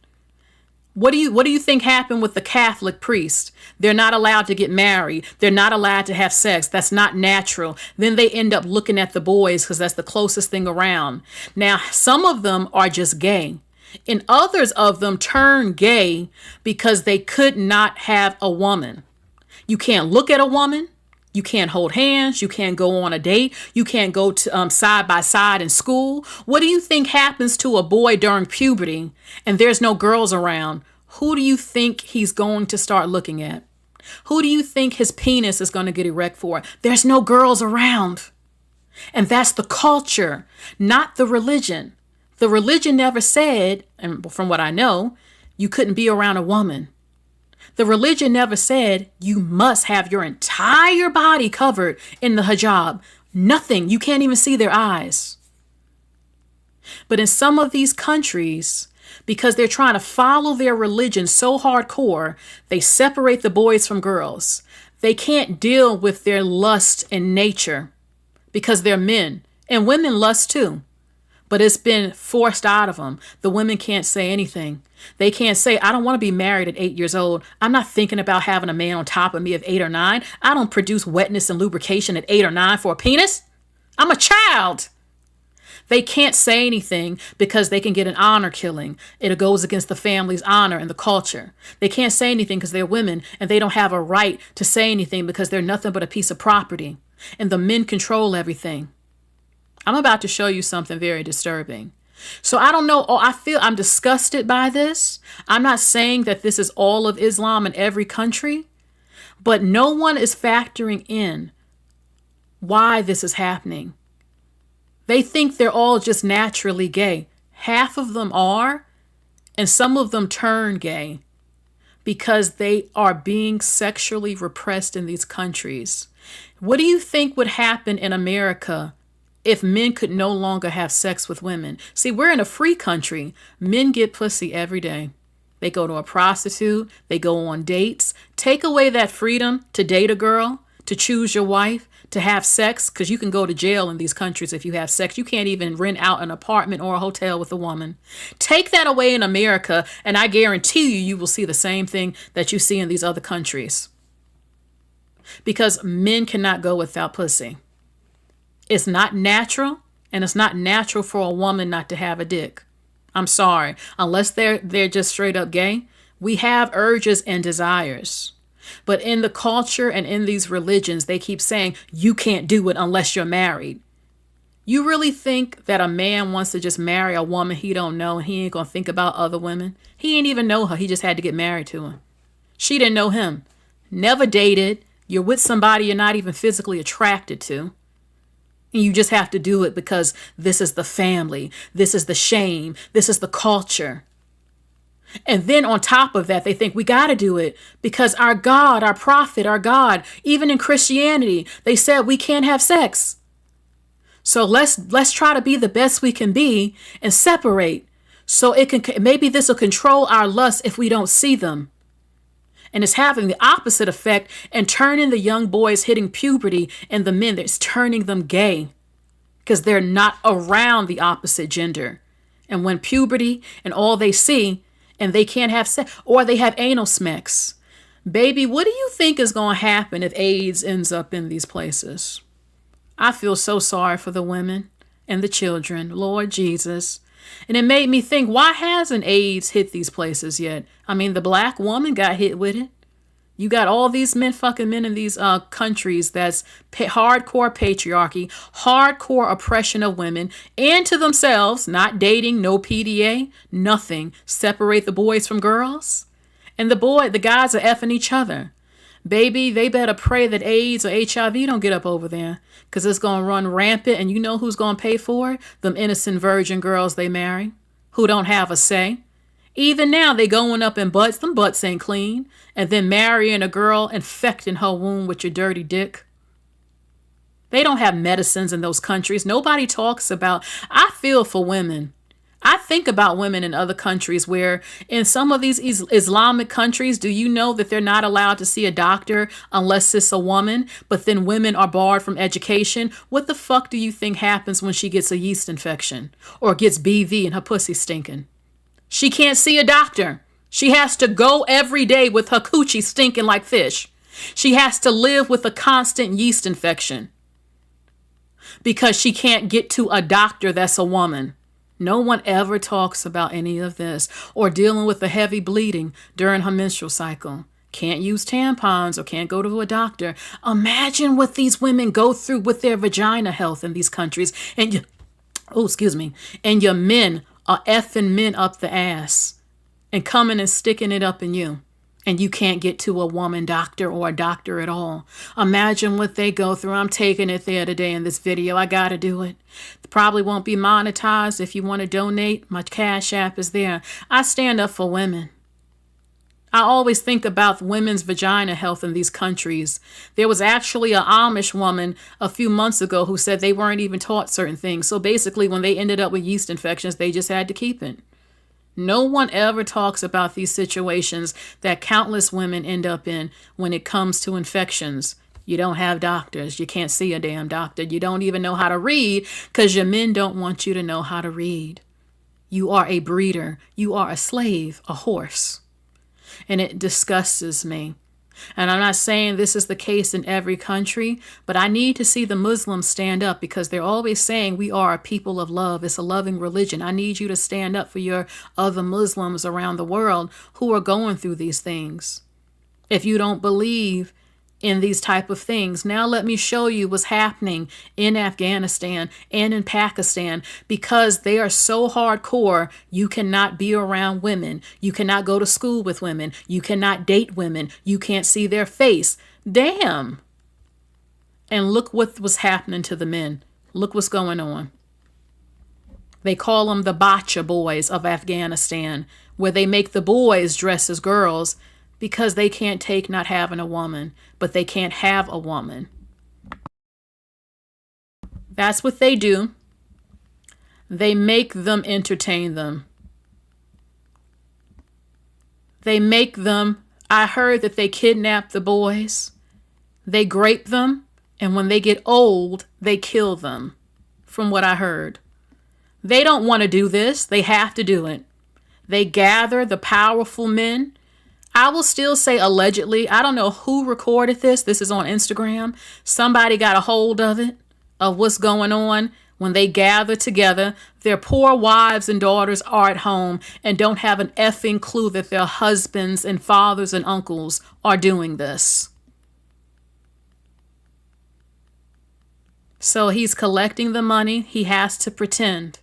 What do you think happened with the Catholic priest? They're not allowed to get married. They're not allowed to have sex. That's not natural. Then they end up looking at the boys because that's the closest thing around. Now, some of them are just gay. And others of them turn gay because they could not have a woman. You can't look at a woman. You can't hold hands. You can't go on a date. You can't go to side by side in school. What do you think happens to a boy during puberty and there's no girls around? Who do you think he's going to start looking at? Who do you think his penis is going to get erect for? There's no girls around. And that's the culture, not the religion. The religion never said, and from what I know, you couldn't be around a woman. The religion never said you must have your entire body covered in the hijab. Nothing. You can't even see their eyes. But in some of these countries, because they're trying to follow their religion so hardcore, they separate the boys from girls. They can't deal with their lust in nature because they're men. And women lust too. But it's been forced out of them. The women can't say anything. They can't say, I don't want to be married at 8 years old. I'm not thinking about having a man on top of me at 8 or 9. I don't produce wetness and lubrication at 8 or 9 for a penis. I'm a child. They can't say anything because they can get an honor killing. It goes against the family's honor and the culture. They can't say anything because they're women and they don't have a right to say anything because they're nothing but a piece of property. And the men control everything. I'm about to show you something very disturbing. So I don't know. I'm disgusted by this. I'm not saying that this is all of Islam in every country, but no one is factoring in why this is happening. They think they're all just naturally gay. Half of them are, and some of them turn gay because they are being sexually repressed in these countries. What do you think would happen in America if men could no longer have sex with women? See, we're in a free country. Men get pussy every day. They go to a prostitute. They go on dates. Take away that freedom to date a girl, to choose your wife, to have sex, because you can go to jail in these countries if you have sex. You can't even rent out an apartment or a hotel with a woman. Take that away in America, and I guarantee you will see the same thing that you see in these other countries. Because men cannot go without pussy. It's not natural, and it's not natural for a woman not to have a dick. I'm sorry. Unless they're just straight up gay, we have urges and desires. But in the culture and in these religions, they keep saying you can't do it unless you're married. You really think that a man wants to just marry a woman he don't know and he ain't gonna think about other women? He ain't even know her. He just had to get married to her. She didn't know him. Never dated. You're with somebody you're not even physically attracted to. And you just have to do it because this is the family. This is the shame. This is the culture. And then on top of that, they think we got to do it because our God, our prophet, our God, even in Christianity, they said we can't have sex. So let's try to be the best we can be and separate. So maybe this will control our lust if we don't see them. And it's having the opposite effect and turning the young boys hitting puberty and the men, it's turning them gay because they're not around the opposite gender. And when puberty and all they see and they can't have sex or they have anal smacks. Baby, what do you think is going to happen if AIDS ends up in these places? I feel so sorry for the women and the children, Lord Jesus. And it made me think, why hasn't AIDS hit these places yet? I mean, the black woman got hit with it. You got all these fucking men in these countries that's hardcore patriarchy, hardcore oppression of women and to themselves, not dating, no PDA, nothing. Separate the boys from girls. And the guys are effing each other. Baby, they better pray that AIDS or HIV don't get up over there, because it's going to run rampant, and you know who's going to pay for it? Them innocent virgin girls they marry who don't have a say. Even now, they going up in butts. Them butts ain't clean. And then marrying a girl, infecting her womb with your dirty dick. They don't have medicines in those countries. Nobody talks about. I feel for women. I think about women in other countries where in some of these Islamic countries, do you know that they're not allowed to see a doctor unless it's a woman, but then women are barred from education? What the fuck do you think happens when she gets a yeast infection or gets BV and her pussy stinking? She can't see a doctor. She has to go every day with her coochie stinking like fish. She has to live with a constant yeast infection because she can't get to a doctor that's a woman. No one ever talks about any of this, or dealing with the heavy bleeding during her menstrual cycle. Can't use tampons or can't go to a doctor. Imagine what these women go through with their vagina health in these countries. And and your men are effing men up the ass and coming and sticking it up in you. And you can't get to a woman doctor or a doctor at all. Imagine what they go through. I'm taking it there today in this video. I got to do it. Probably won't be monetized. If you want to donate, my Cash App is there. I stand up for women. I always think about women's vagina health in these countries. There was actually an Amish woman a few months ago who said they weren't even taught certain things. So basically, when they ended up with yeast infections, they just had to keep it. No one ever talks about these situations that countless women end up in when it comes to infections. You don't have doctors. You can't see a damn doctor. You don't even know how to read because your men don't want you to know how to read. You are a breeder. You are a slave, a horse. And it disgusts me. And I'm not saying this is the case in every country, but I need to see the Muslims stand up because they're always saying we are a people of love. It's a loving religion. I need you to stand up for your other Muslims around the world who are going through these things. If you don't believe in these type of things, now let me show you what's happening in Afghanistan and in Pakistan, because they are so hardcore. You cannot be around women. You cannot go to school with women. You cannot date women. You can't see their face. Damn. And look what was happening to the men. Look what's going on. They call them the Bacha boys of Afghanistan, where they make the boys dress as girls because they can't take not having a woman, but they can't have a woman. That's what they do. They make them entertain them. They make them, I heard that they kidnap the boys, they grape them, and when they get old, they kill them, from what I heard. They don't want to do this. They have to do it. They gather the powerful men. I will still say allegedly. I don't know who recorded this. This is on Instagram. Somebody got a hold of it, of what's going on when they gather together. Their poor wives and daughters are at home and don't have an effing clue that their husbands and fathers and uncles are doing this. So he's collecting the money. He has to pretend.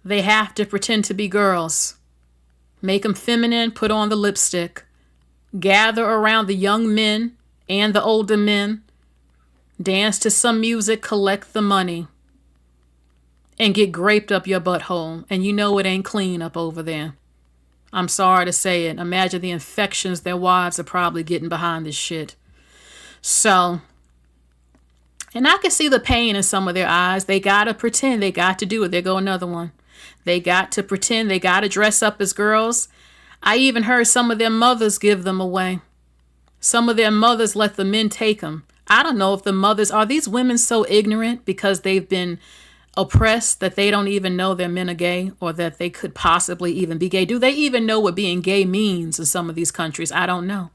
They have to pretend to be girls. Make them feminine, put on the lipstick. Gather around the young men and the older men. Dance to some music, collect the money. And get graped up your butthole. And you know it ain't clean up over there. I'm sorry to say it. Imagine the infections their wives are probably getting behind this shit. So, and I can see the pain in some of their eyes. They gotta pretend. They got to do it. There go another one. They got to pretend. They got to dress up as girls. I even heard some of their mothers give them away. Some of their mothers let the men take them. I don't know if the mothers, are these women so ignorant because they've been oppressed that they don't even know their men are gay, or that they could possibly even be gay? Do they even know what being gay means in some of these countries? I don't know.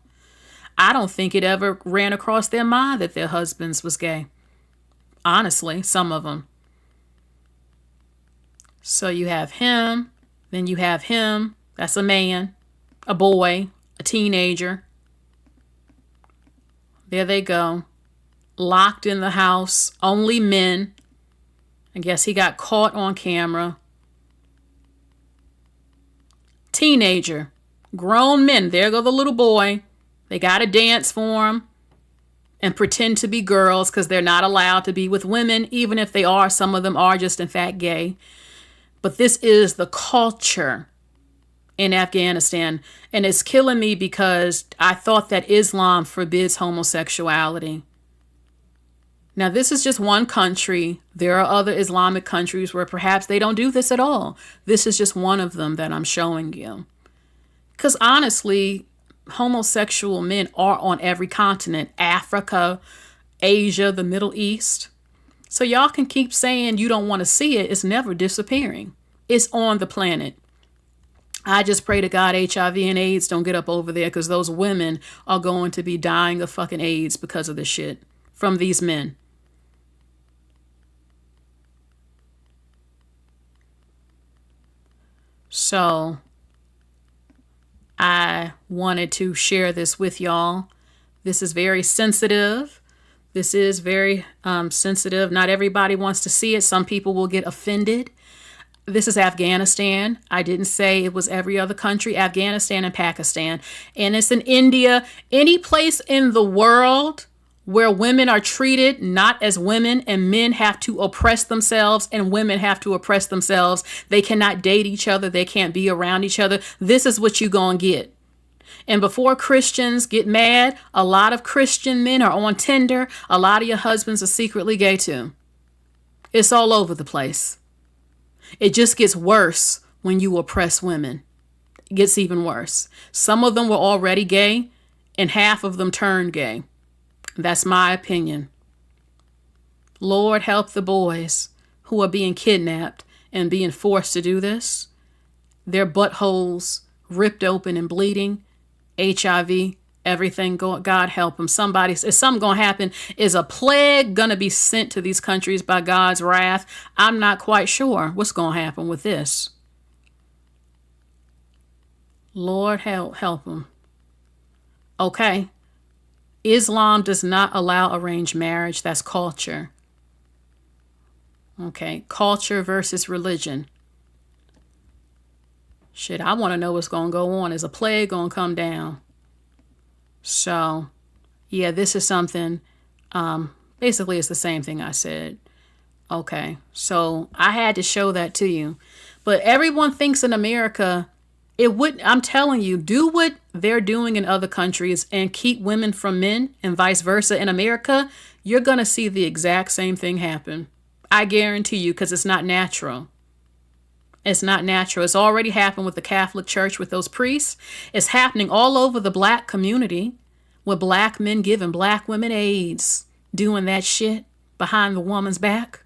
I don't think it ever ran across their mind that their husbands was gay. Honestly, some of them. So you have him, then you have him. That's a man, a boy, a teenager. There they go. Locked in the house, only men. I guess he got caught on camera. Teenager, grown men. There go the little boy. They got to dance for them and pretend to be girls because they're not allowed to be with women, even if they are. Some of them are just, in fact, gay. But this is the culture in Afghanistan. And it's killing me because I thought that Islam forbids homosexuality. Now, this is just one country. There are other Islamic countries where perhaps they don't do this at all. This is just one of them that I'm showing you. Because honestly, homosexual men are on every continent: Africa, Asia, the Middle East. So y'all can keep saying you don't want to see it. It's never disappearing. It's on the planet. I just pray to God HIV and AIDS don't get up over there, because those women are going to be dying of fucking AIDS because of this shit from these men. So I wanted to share this with y'all. This is very sensitive. This is very sensitive. Not everybody wants to see it. Some people will get offended. This is Afghanistan. I didn't say it was every other country. Afghanistan and Pakistan. And it's in India. Any place in the world where women are treated not as women, and men have to oppress themselves and women have to oppress themselves. They cannot date each other. They can't be around each other. This is what you're going to get. And before Christians get mad, a lot of Christian men are on Tinder. A lot of your husbands are secretly gay too. It's all over the place. It just gets worse when you oppress women. It gets even worse. Some of them were already gay and half of them turned gay. That's my opinion. Lord, help the boys who are being kidnapped and being forced to do this. Their buttholes ripped open and bleeding. HIV, everything. God help them. Is something going to happen? Is a plague going to be sent to these countries by God's wrath? I'm not quite sure what's going to happen with this. Lord, help them. Okay. Islam does not allow arranged marriage. That's culture. Okay. Culture versus religion. Shit, I want to know what's going to go on. Is a plague going to come down? So, yeah, this is something, basically it's the same thing I said. Okay, so I had to show that to you. But everyone thinks in America, I'm telling you, do what they're doing in other countries and keep women from men and vice versa. In America, you're going to see the exact same thing happen. I guarantee you, because it's not natural. It's not natural. It's already happened with the Catholic Church with those priests. It's happening all over the black community with black men giving black women AIDS, doing that shit behind the woman's back.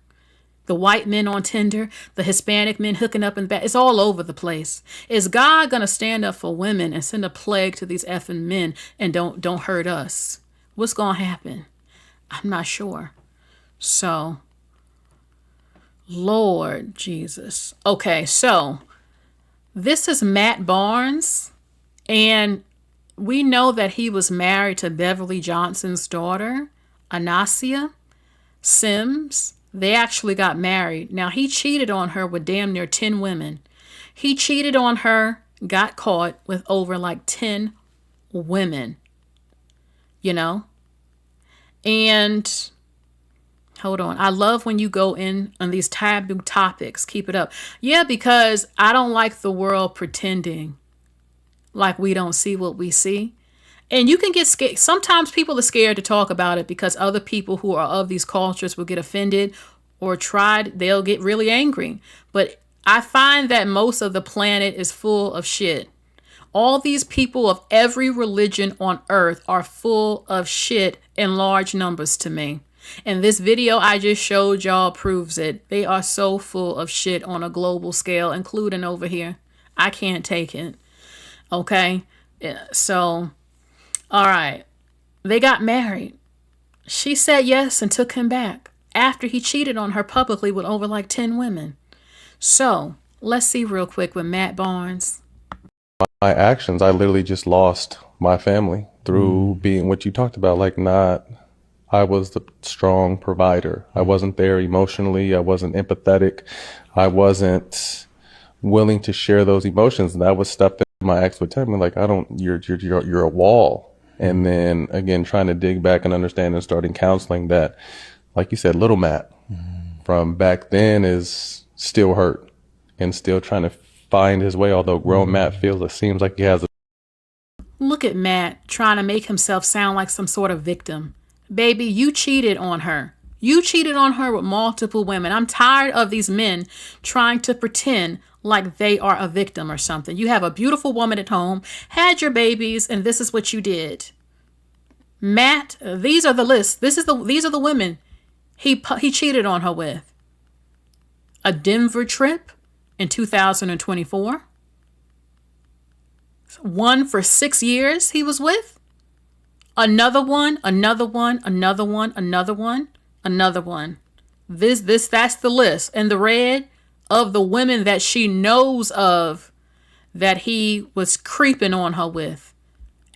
The white men on Tinder, the Hispanic men hooking up in the back. It's all over the place. Is God going to stand up for women and send a plague to these effing men and don't hurt us? What's going to happen? I'm not sure. So, Lord Jesus. Okay, so this is Matt Barnes, and we know that he was married to Beverly Johnson's daughter, Anasia Sims. They actually got married. Now, he cheated on her with damn near 10 women. He cheated on her, got caught with over like 10 women, you know? And hold on. I love when you go in on these taboo topics. Keep it up. Yeah, because I don't like the world pretending like we don't see what we see. And you can get scared. Sometimes people are scared to talk about it because other people who are of these cultures will get offended or they'll get really angry. But I find that most of the planet is full of shit. All these people of every religion on earth are full of shit in large numbers to me. And this video I just showed y'all proves it. They are so full of shit on a global scale, including over here. I can't take it. Okay? So, all right. They got married. She said yes and took him back after he cheated on her publicly with over like 10 women. So, let's see real quick with Matt Barnes. My actions, I literally just lost my family through being what you talked about, I was the strong provider. I wasn't there emotionally. I wasn't empathetic. I wasn't willing to share those emotions. And that was stuff that my ex would tell me, like, you're a wall. And then again, trying to dig back and understand and starting counseling that, like you said, little Matt from back then is still hurt and still trying to find his way, although grown Matt seems like he has a Look at Matt trying to make himself sound like some sort of victim. Baby, you cheated on her. You cheated on her with multiple women. I'm tired of these men trying to pretend like they are a victim or something. You have a beautiful woman at home, had your babies, and this is what you did. Matt, these are the lists. These are the women he cheated on her with. A Denver trip in 2024. One for 6 years he was with. Another one. That's the list. And the red of the women that she knows of that he was creeping on her with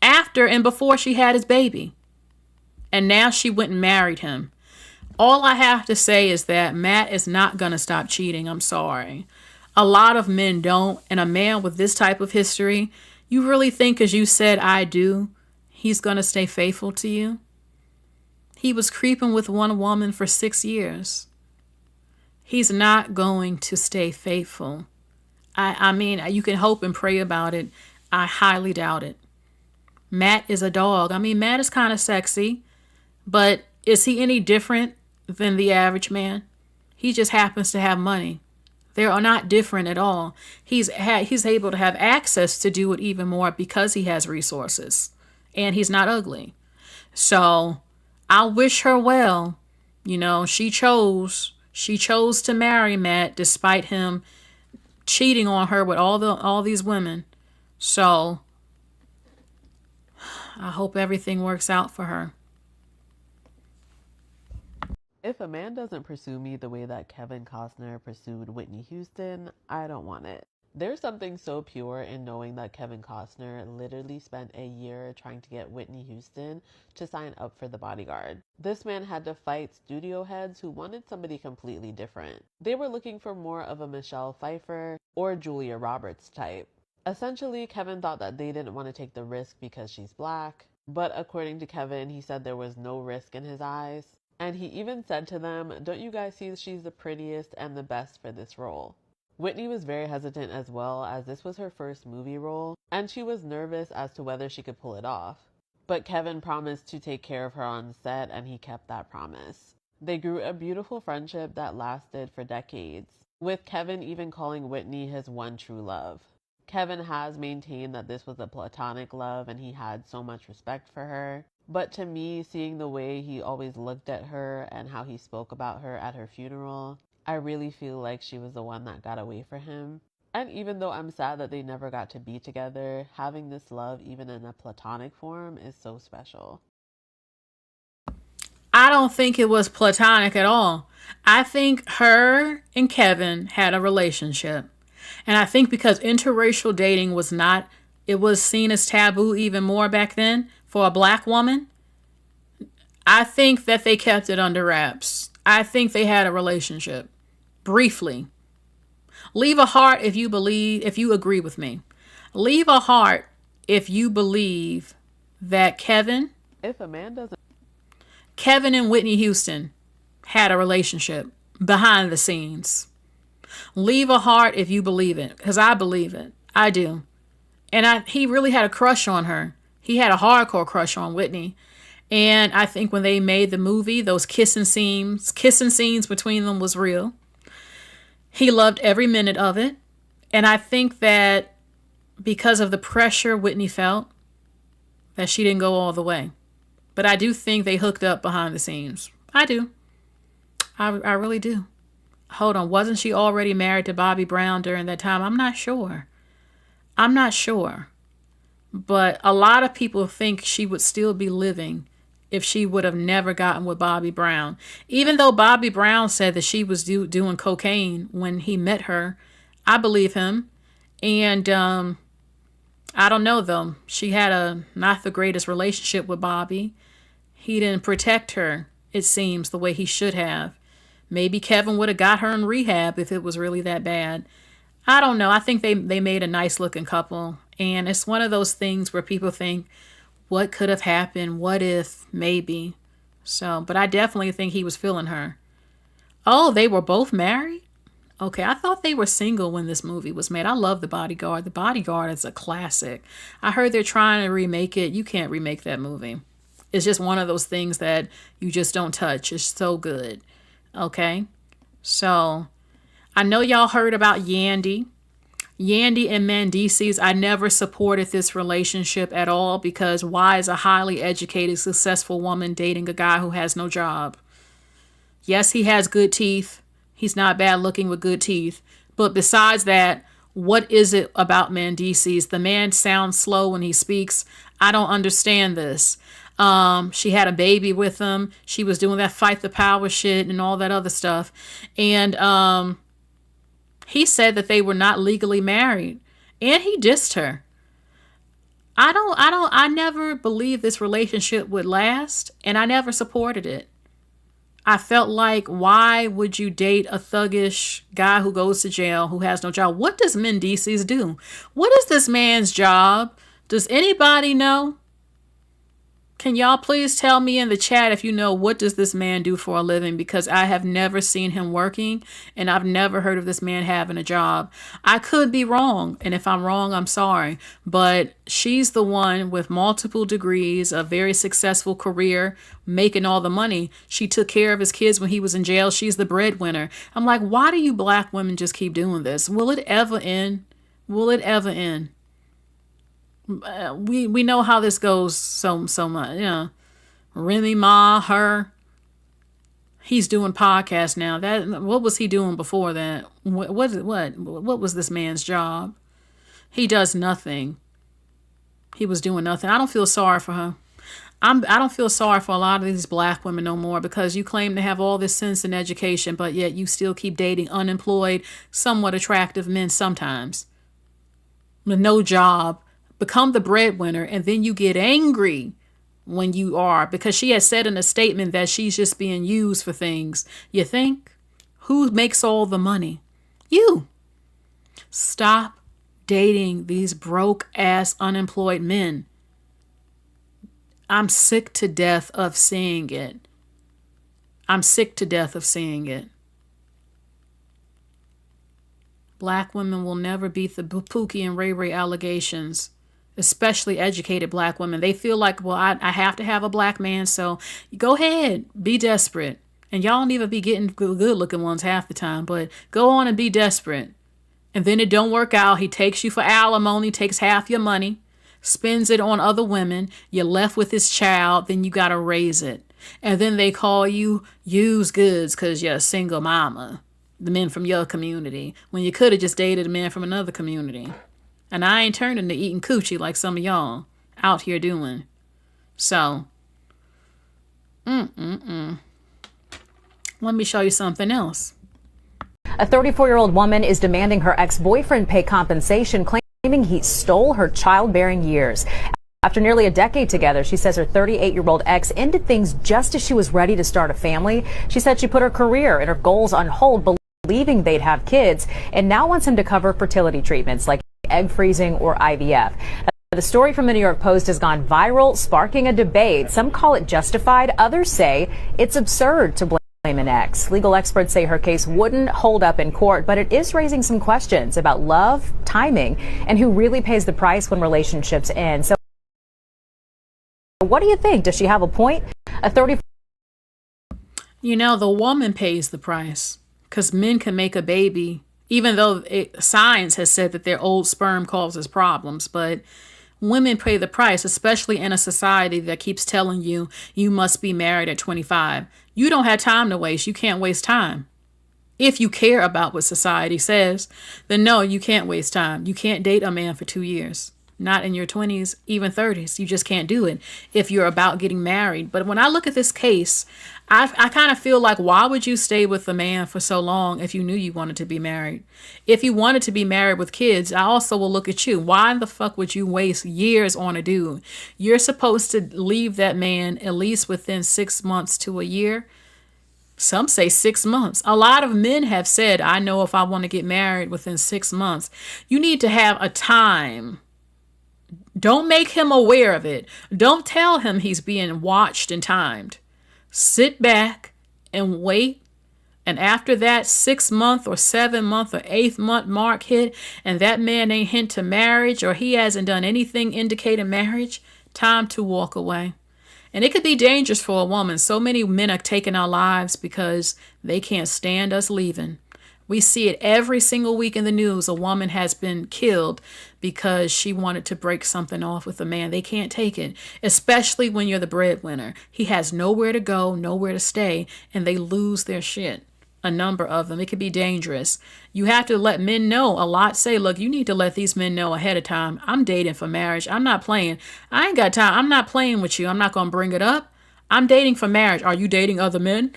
after and before she had his baby. And now she went and married him. All I have to say is that Matt is not going to stop cheating. I'm sorry. A lot of men don't. And a man with this type of history, you really think because you said I do, he's going to stay faithful to you? He was creeping with one woman for 6 years. He's not going to stay faithful. I mean, you can hope and pray about it. I highly doubt it. Matt is a dog. I mean, Matt is kind of sexy, but is he any different than the average man? He just happens to have money. They are not different at all. He's able to have access to do it even more because he has resources, and he's not ugly. So I wish her well. You know, she chose to marry Matt despite him cheating on her with all these women. So I hope everything works out for her. If a man doesn't pursue me the way that Kevin Costner pursued Whitney Houston, I don't want it. There's something so pure in knowing that Kevin Costner literally spent a year trying to get Whitney Houston to sign up for The Bodyguard. This man had to fight studio heads who wanted somebody completely different. They were looking for more of a Michelle Pfeiffer or Julia Roberts type. Essentially, Kevin thought that they didn't want to take the risk because she's black, but according to Kevin, he said there was no risk in his eyes. And he even said to them, "Don't you guys see she's the prettiest and the best for this role?" Whitney was very hesitant as well, as this was her first movie role, and she was nervous as to whether she could pull it off. But Kevin promised to take care of her on set, and he kept that promise. They grew a beautiful friendship that lasted for decades, with Kevin even calling Whitney his one true love. Kevin has maintained that this was a platonic love and he had so much respect for her. But to me, seeing the way he always looked at her and how he spoke about her at her funeral, I really feel like she was the one that got away for him. And even though I'm sad that they never got to be together, having this love, even in a platonic form, is so special. I don't think it was platonic at all. I think her and Kevin had a relationship. And I think because interracial dating was not, it was seen as taboo even more back then for a black woman. I think that they kept it under wraps. I think they had a relationship. Briefly. Leave a heart if you agree with me. Leave a heart if you believe that Kevin and Whitney Houston had a relationship behind the scenes. Leave a heart if you believe it, because I believe it. I do. And he really had a crush on her. He had a hardcore crush on Whitney. And I think when they made the movie, those kissing scenes between them was real. He loved every minute of it. And I think that because of the pressure Whitney felt, that she didn't go all the way. But I do think they hooked up behind the scenes. I do. I really do. Hold on. Wasn't she already married to Bobby Brown during that time? I'm not sure. But a lot of people think she would still be living if she would have never gotten with Bobby Brown. Even though Bobby Brown said that she was doing cocaine when he met her, I believe him. And I don't know, though. She had not the greatest relationship with Bobby. He didn't protect her, it seems, the way he should have. Maybe Kevin would have got her in rehab if it was really that bad. I don't know. I think they made a nice looking couple. And it's one of those things where people think, What could have happened? What if? Maybe. So, but I definitely think he was feeling her. Oh, they were both married? Okay, I thought they were single when this movie was made. I love The Bodyguard. The Bodyguard is a classic. I heard they're trying to remake it. You can't remake that movie. It's just one of those things that you just don't touch. It's so good. Okay? So, I know y'all heard about Yandy. Yandy and Mendices, I never supported this relationship at all because why is a highly educated, successful woman dating a guy who has no job? Yes, he has good teeth. He's not bad looking with good teeth. But besides that, what is it about Mendices? The man sounds slow when he speaks. I don't understand this. She had a baby with him. She was doing that fight the power shit and all that other stuff. And he said that they were not legally married. And he dissed her. I never believed this relationship would last, and I never supported it. I felt like, why would you date a thuggish guy who goes to jail, who has no job? What does Mendices do? What is this man's job? Does anybody know? Can y'all please tell me in the chat if you know, what does this man do for a living? Because I have never seen him working, and I've never heard of this man having a job. I could be wrong, and if I'm wrong, I'm sorry. But she's the one with multiple degrees, a very successful career, making all the money. She took care of his kids when he was in jail. She's the breadwinner. I'm like, why do you black women just keep doing this? Will it ever end? Will it ever end? We know how this goes so much. Remy Ma, her, he's doing podcasts now. What was he doing before that? What was this man's job? He does nothing. He was doing nothing. I don't feel sorry for her. I don't feel sorry for a lot of these black women no more, because you claim to have all this sense and education, but yet you still keep dating unemployed, somewhat attractive men sometimes with no job. Become the breadwinner, and then you get angry when you are, because she has said in a statement that she's just being used for things. You think? Who makes all the money? You. Stop dating these broke ass unemployed men. I'm sick to death of seeing it. I'm sick to death of seeing it. Black women will never beat the Pookie and Ray Ray allegations. Especially educated black women. They feel like, well, I have to have a black man, so go ahead, be desperate. And y'all don't even be getting good looking ones half the time, but go on and be desperate. And then it don't work out. He takes you for alimony, takes half your money, spends it on other women. You're left with his child, then you got to raise it. And then they call you used goods because you're a single mama, the men from your community, when you could have just dated a man from another community. And I ain't turning to eating coochie like some of y'all out here doing. So, let me show you something else. A 34-year-old woman is demanding her ex-boyfriend pay compensation, claiming he stole her childbearing years. After nearly a decade together, she says her 38-year-old ex ended things just as she was ready to start a family. She said she put her career and her goals on hold, believing they'd have kids, and now wants him to cover fertility treatments like egg freezing or IVF. The story from the New York Post has gone viral, sparking a debate. Some call it justified. Others say it's absurd to blame an ex. Legal experts say her case wouldn't hold up in court, but it is raising some questions about love, timing, and who really pays the price when relationships end. So what do you think? Does she have a point? The woman pays the price, because men can make a baby, even though science has said that their old sperm causes problems. But women pay the price, especially in a society that keeps telling you, you must be married at 25. You don't have time to waste. You can't waste time. If you care about what society says, then no, you can't waste time. You can't date a man for 2 years. Not in your 20s, even 30s. You just can't do it if you're about getting married. But when I look at this case, I kind of feel like, why would you stay with the man for so long if you knew you wanted to be married? If you wanted to be married with kids, I also will look at you. Why the fuck would you waste years on a dude? You're supposed to leave that man at least within 6 months to a year. Some say 6 months. A lot of men have said, I know if I want to get married within 6 months. You need to have a time. Don't make him aware of it. Don't tell him he's being watched and timed. Sit back and wait. And after that 6-month or 7-month or 8th-month mark hit, and that man ain't hint to marriage, or he hasn't done anything indicating marriage, time to walk away. And it could be dangerous for a woman. So many men are taking our lives because they can't stand us leaving. We see it every single week in the news. A woman has been killed because she wanted to break something off with a man. They can't take it, especially when you're the breadwinner. He has nowhere to go, nowhere to stay, and they lose their shit. A number of them. It can be dangerous. You have to let men know. A lot say, look, you need to let these men know ahead of time. I'm dating for marriage. I'm not playing. I ain't got time. I'm not playing with you. I'm not going to bring it up. I'm dating for marriage. Are you dating other men?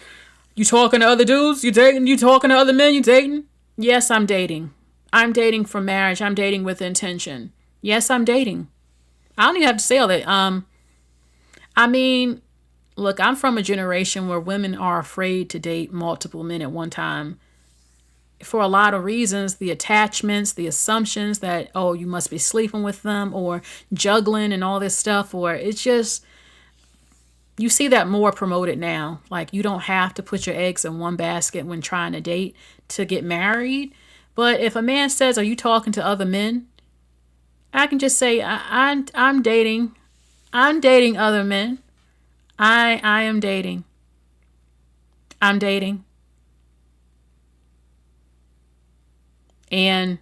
You talking to other dudes? You dating? You talking to other men? You dating? Yes, I'm dating. I'm dating for marriage. I'm dating with intention. Yes, I'm dating. I don't even have to say all that. I mean, look, I'm from a generation where women are afraid to date multiple men at one time for a lot of reasons. The attachments, the assumptions that, oh, you must be sleeping with them, or juggling and all this stuff, or it's just, you see that more promoted now. Like, you don't have to put your eggs in one basket when trying to date to get married. But if a man says, are you talking to other men? I can just say, I'm dating. I'm dating other men. I am dating. I'm dating. And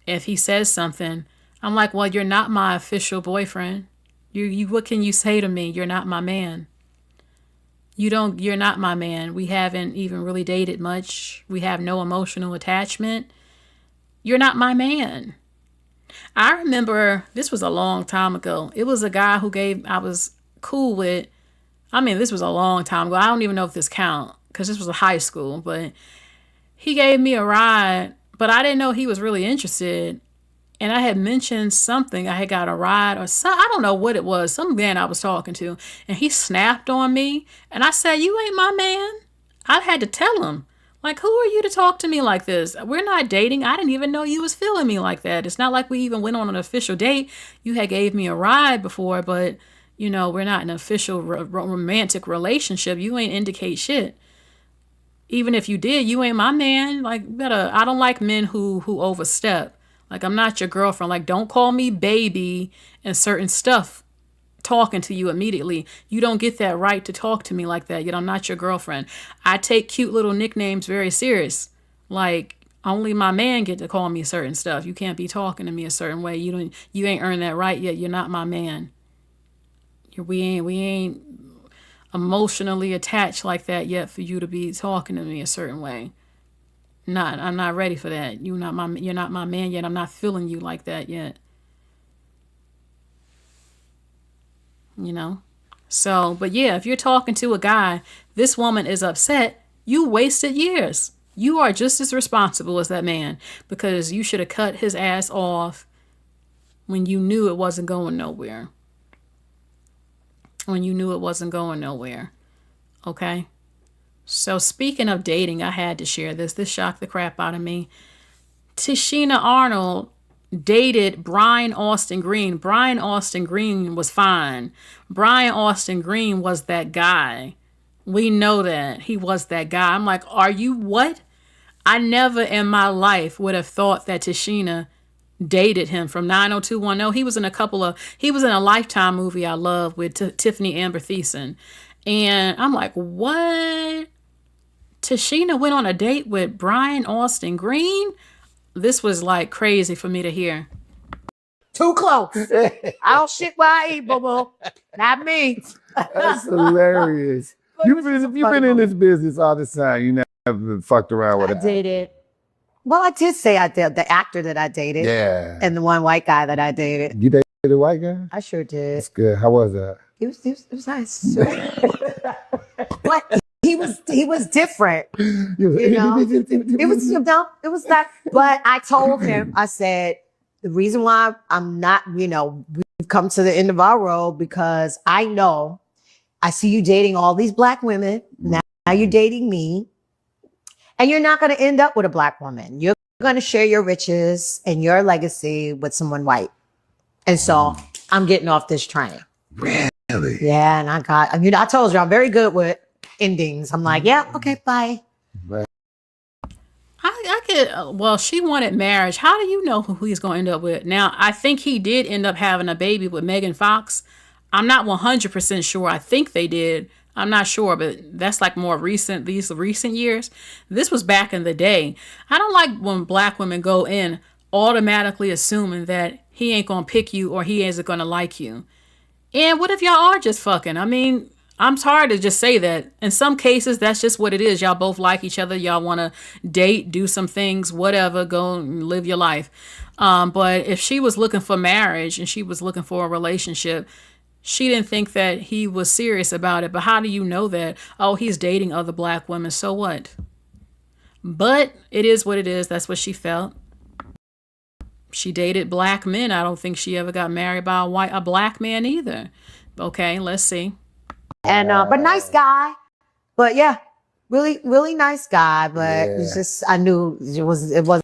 if he says something, I'm like, well, you're not my official boyfriend. You what can you say to me? You're not my man. You're not my man. We haven't even really dated much. We have no emotional attachment. You're not my man. I remember, this was a long time ago. It was a guy who I was cool with. I mean, this was a long time ago. I don't even know if this counts because this was a high school, but he gave me a ride, but I didn't know he was really interested. And I had mentioned something. I had got a ride or some, I don't know what it was, some man I was talking to, and he snapped on me. And I said, you ain't my man. I had to tell him, like, who are you to talk to me like this? We're not dating. I didn't even know you was feeling me like that. It's not like we even went on an official date. You had gave me a ride before, but you know, we're not in an official romantic relationship. You ain't indicate shit. Even if you did, you ain't my man. Like, I don't like men who overstep. Like, I'm not your girlfriend. Like, don't call me baby and certain stuff talking to you immediately. You don't get that right to talk to me like that. Yet I'm not your girlfriend. I take cute little nicknames very serious. Like, only my man get to call me certain stuff. You can't be talking to me a certain way. You ain't earned that right yet. You're not my man. We ain't emotionally attached like that yet for you to be talking to me a certain way. I'm not ready for that. You're not my man yet. I'm not feeling you like that yet. You know? So, but yeah, if you're talking to a guy, this woman is upset, you wasted years. You are just as responsible as that man, because you should have cut his ass off when you knew it wasn't going nowhere. When you knew it wasn't going nowhere. Okay? So speaking of dating, I had to share this. This shocked the crap out of me. Tashina Arnold dated Brian Austin Green. Brian Austin Green was fine. Brian Austin Green was that guy. We know that. He was that guy. I'm like, are you what? I never in my life would have thought that Tashina dated him from 90210. He was in a Lifetime movie I love with Tiffany Amber Thiessen. And I'm like, what? Tashina went on a date with Brian Austin Green? This was like crazy for me to hear. Too close. I'll shit where I eat, boo-boo. Not me. That's hilarious. You've been in this business all the time. You never fucked around with it. I dated. Well, I did say I did. The actor that I dated. Yeah. And the one white guy that I dated. You dated a white guy? I sure did. That's good. How was that? It was nice. But he was different. You know? It was that. But I told him, I said, the reason why I'm not, we've come to the end of our road because I know I see you dating all these black women. Now you're dating me. And you're not going to end up with a black woman. You're going to share your riches and your legacy with someone white. And so I'm getting off this train. Really? Yeah, and I told you I'm very good with endings. I'm like, yeah, okay, bye. I could, well, she wanted marriage. How do you know who he's going to end up with? Now, I think he did end up having a baby with Megan Fox. I'm not 100% sure. I think they did. I'm not sure, but that's like more recent, these recent years. This was back in the day. I don't like when black women go in automatically assuming that he ain't going to pick you or he isn't going to like you. And what if y'all are just fucking? I mean, I'm sorry to just say that. In some cases, that's just what it is. Y'all both like each other. Y'all want to date, do some things, whatever, go and live your life. But if she was looking for marriage and she was looking for a relationship, she didn't think that he was serious about it. But how do you know that? Oh, he's dating other black women. So what? But it is what it is. That's what she felt. She dated black men. I don't think she ever got married by a black man either. Okay, let's see. And but nice guy. But yeah, really, really nice guy. But it's just I knew it wasn't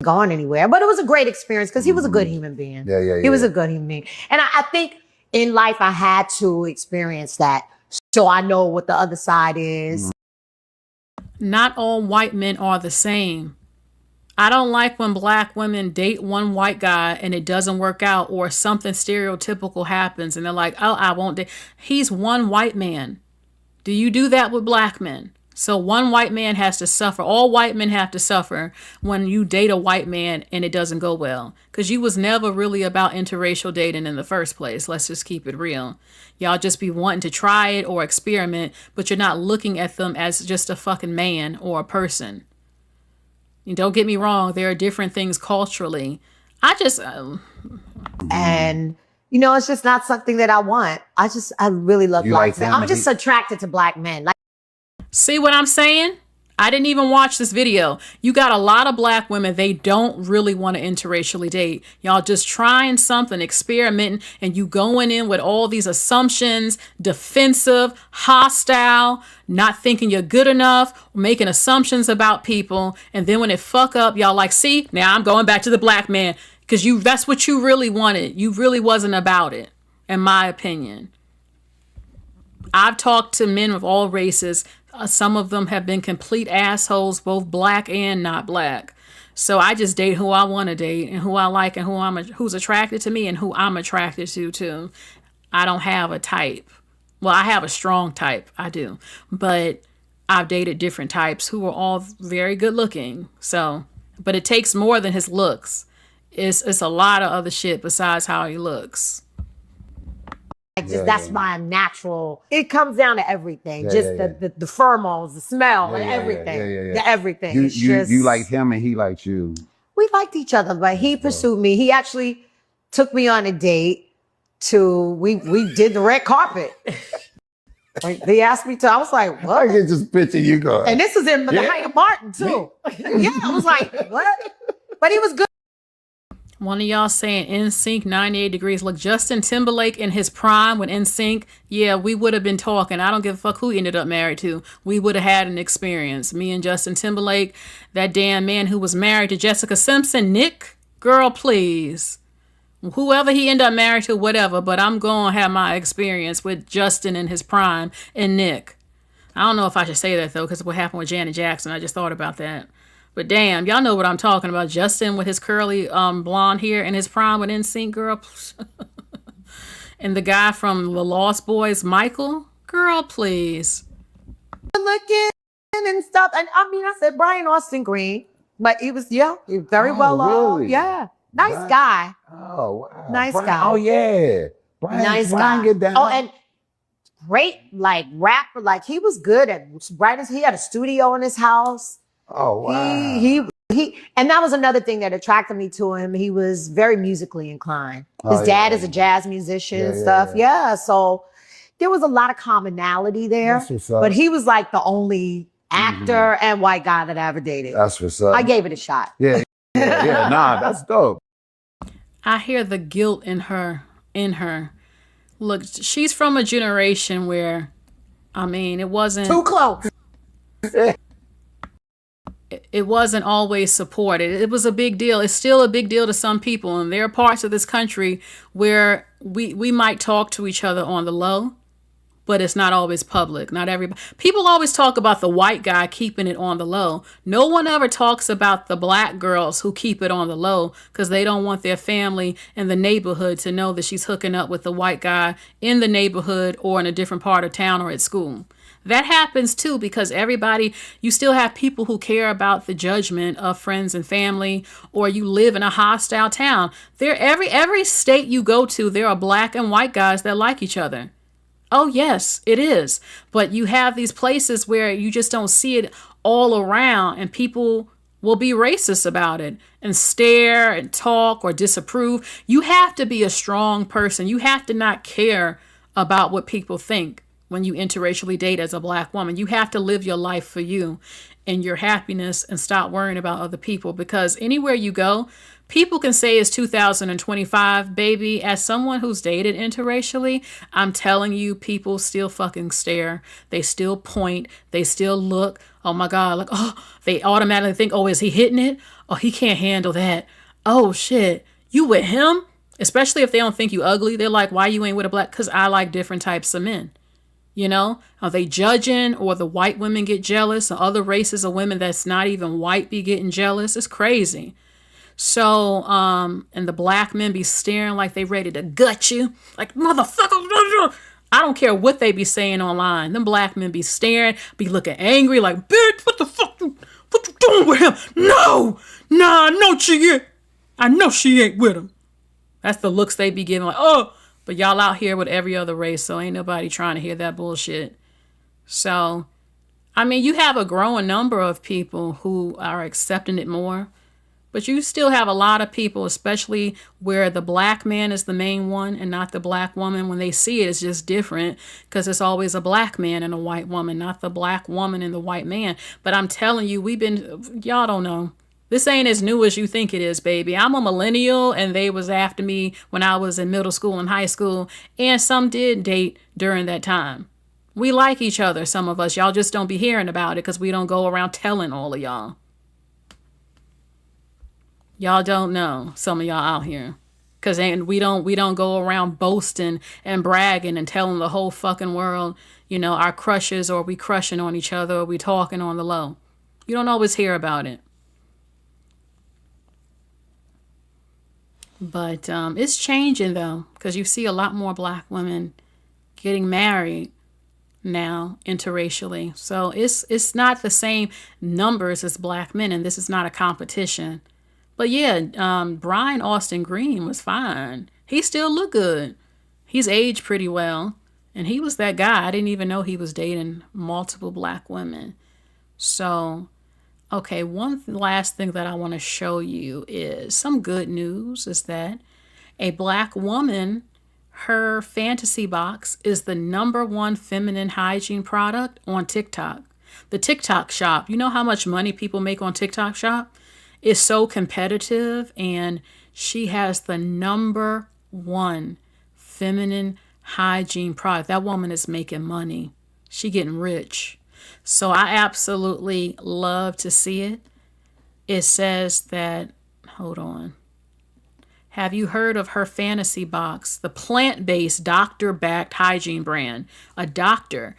going anywhere. But it was a great experience because he was a good human being. He was a good human being. And I think in life I had to experience that so I know what the other side is. Not all white men are the same. I don't like when black women date one white guy and it doesn't work out or something stereotypical happens and they're like, oh, I won't date. He's one white man. Do you do that with black men? So one white man has to suffer. All white men have to suffer when you date a white man and it doesn't go well. Because you was never really about interracial dating in the first place. Let's just keep it real. Y'all just be wanting to try it or experiment, but you're not looking at them as just a fucking man or a person. And don't get me wrong, there are different things culturally. And you know, it's just not something that I want. I really love black men. I'm just attracted to black men. Like, see what I'm saying? I didn't even watch this video. You got a lot of black women, they don't really want to interracially date. Y'all just trying something, experimenting, and you going in with all these assumptions, defensive, hostile, not thinking you're good enough, making assumptions about people. And then when it fuck up, y'all like, see, now I'm going back to the black man. Because that's what you really wanted. You really wasn't about it, in my opinion. I've talked to men of all races. Some of them have been complete assholes, both black and not black. So I just date who I want to date and who I like and who's attracted to me and who I'm attracted to too. I don't have a type. Well, I have a strong type. I do. But I've dated different types who are all very good looking. So, but it takes more than his looks. It's a lot of other shit besides how he looks. Like that's my natural. It comes down to everything. The pheromones, the smell, and everything. The everything. You like him and he liked you. We liked each other, but he pursued me. He actually took me on a date we did the red carpet. Like, they asked me to. I was like, what? I can just picture you going. And this is in the Hyatt Martin too. Yeah, I was like, what? But he was good. One of y'all saying NSYNC 98 Degrees. Look, Justin Timberlake in his prime with NSYNC, yeah, we would have been talking. I don't give a fuck who he ended up married to. We would have had an experience. Me and Justin Timberlake, that damn man who was married to Jessica Simpson, Nick, girl, please. Whoever he ended up married to, whatever, but I'm going to have my experience with Justin in his prime and Nick. I don't know if I should say that, though, because of what happened with Janet Jackson. I just thought about that. But damn, y'all know what I'm talking about. Justin with his curly blonde hair and his prime with NSYNC, girl. And the guy from the Lost Boys, Michael, girl, please. Looking and stuff. And I mean, I said Brian Austin Green, but he was, he was very well off. Really? Yeah. Nice guy. Oh, wow. Nice Brian, guy. oh, yeah. Brian guy. Get down. Oh, and great, like, rapper. Like, he was good at writing. He had a studio in his house. Oh, wow. He, and that was another thing that attracted me to him. He was very musically inclined. His dad is a jazz musician and stuff. Yeah. So there was a lot of commonality there. That's what's up. But he was like the only actor and white guy that I ever dated. That's what's up. I gave it a shot. Yeah. Nah, that's dope. I hear the guilt in her. Look, she's from a generation where, I mean, it wasn't too close. it wasn't always supported. It was a big deal. It's still a big deal to some people. And there are parts of this country where we might talk to each other on the low, but it's not always public. Not everybody. People always talk about the white guy keeping it on the low. No one ever talks about the black girls who keep it on the low because they don't want their family and the neighborhood to know that she's hooking up with the white guy in the neighborhood or in a different part of town or at school. That happens too because you still have people who care about the judgment of friends and family, or you live in a hostile town. Every state you go to, there are black and white guys that like each other. Oh, yes, it is. But you have these places where you just don't see it all around, and people will be racist about it and stare and talk or disapprove. You have to be a strong person. You have to not care about what people think when you interracially date as a black woman. You have to live your life for you and your happiness and stop worrying about other people, because anywhere you go, people can say it's 2025, baby. As someone who's dated interracially, I'm telling you, people still fucking stare. They still point. They still look. Oh my God. Like, oh, they automatically think, oh, is he hitting it? Oh, he can't handle that. Oh shit. You with him? Especially if they don't think you ugly. They're like, why you ain't with a black? Because I like different types of men. You know, are they judging, or the white women get jealous, or other races of women that's not even white be getting jealous? It's crazy. So, and the black men be staring like they ready to gut you. Like, motherfucker. I don't care what they be saying online. Them black men be staring, be looking angry like, bitch, what the fuck? What you doing with him? No. Nah, I know she ain't. I know she ain't with him. That's the looks they be giving, like, oh. But y'all out here with every other race, so ain't nobody trying to hear that bullshit. So, I mean, you have a growing number of people who are accepting it more. But you still have a lot of people, especially where the black man is the main one and not the black woman. When they see it, it's just different because it's always a black man and a white woman, not the black woman and the white man. But I'm telling you, y'all don't know. This ain't as new as you think it is, baby. I'm a millennial, and they was after me when I was in middle school and high school, and some did date during that time. We like each other, some of us. Y'all just don't be hearing about it because we don't go around telling all of y'all. Y'all don't know, some of y'all out here. Because we don't go around boasting and bragging and telling the whole fucking world, you know, our crushes, or we crushing on each other, or we talking on the low. You don't always hear about it. But it's changing, though, because you see a lot more black women getting married now interracially. So it's not the same numbers as black men, and this is not a competition. But yeah, Brian Austin Green was fine. He still looked good. He's aged pretty well. And he was that guy. I didn't even know he was dating multiple black women. So, okay, one last thing that I want to show you is some good news is that a black woman, her fantasy box is the #1 feminine hygiene product on TikTok. The TikTok shop, you know how much money people make on TikTok shop? It's so competitive, and she has the #1 feminine hygiene product. That woman is making money. She getting rich. So I absolutely love to see it. It says that, hold on. Have you heard of her fantasy box? The plant-based doctor-backed hygiene brand. A doctor.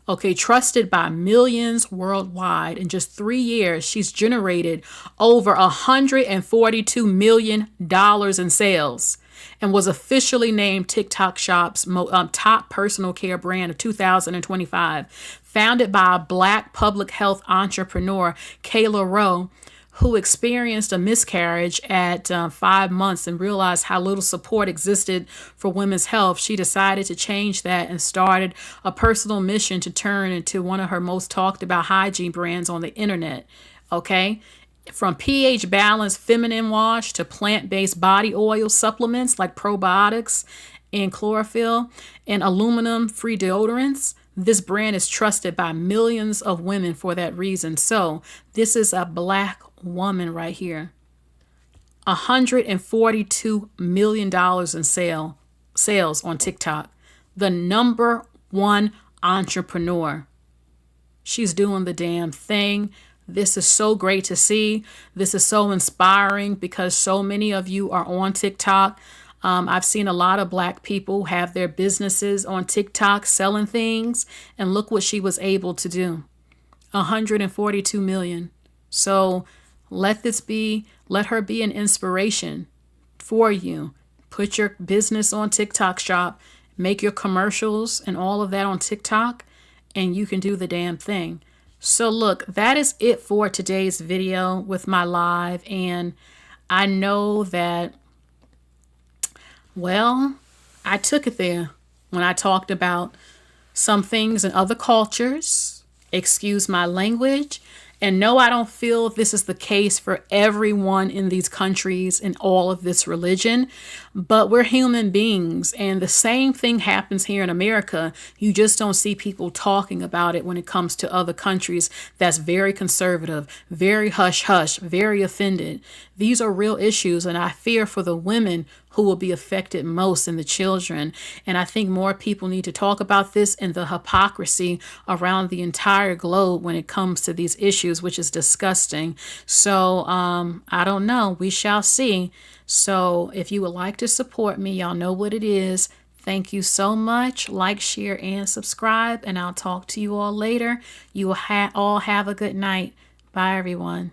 Okay, trusted by millions worldwide. In just 3 years, she's generated over $142 million in sales and was officially named TikTok Shop's top personal care brand of 2025. Founded by a black public health entrepreneur, Kayla Rowe, who experienced a miscarriage at 5 months and realized how little support existed for women's health, she decided to change that and started a personal mission to turn into one of her most talked about hygiene brands on the internet. Okay? From pH balanced feminine wash to plant-based body oil supplements like probiotics and chlorophyll and aluminum-free deodorants, this brand is trusted by millions of women for that reason. So this is a black woman right here. $142 million in sales on TikTok. The #1 entrepreneur. She's doing the damn thing. This is so great to see. This is so inspiring because so many of you are on TikTok. I've seen a lot of Black people have their businesses on TikTok selling things, and look what she was able to do. 142 million. So let her be an inspiration for you. Put your business on TikTok shop, make your commercials and all of that on TikTok, and you can do the damn thing. So look, that is it for today's video with my live. And I know that, well, I took it there when I talked about some things in other cultures. Excuse my language. And no, I don't feel this is the case for everyone in these countries and all of this religion, but we're human beings, and the same thing happens here in America. You just don't see people talking about it when it comes to other countries that's very conservative, very hush-hush, very offended. These are real issues, and I fear for the women who will be affected most, and the children. And I think more people need to talk about this and the hypocrisy around the entire globe when it comes to these issues, which is disgusting. So I don't know. We shall see. So if you would like to support me, y'all know what it is. Thank you so much. Like, share, and subscribe, and I'll talk to you all later. You will all have a good night. Bye, everyone.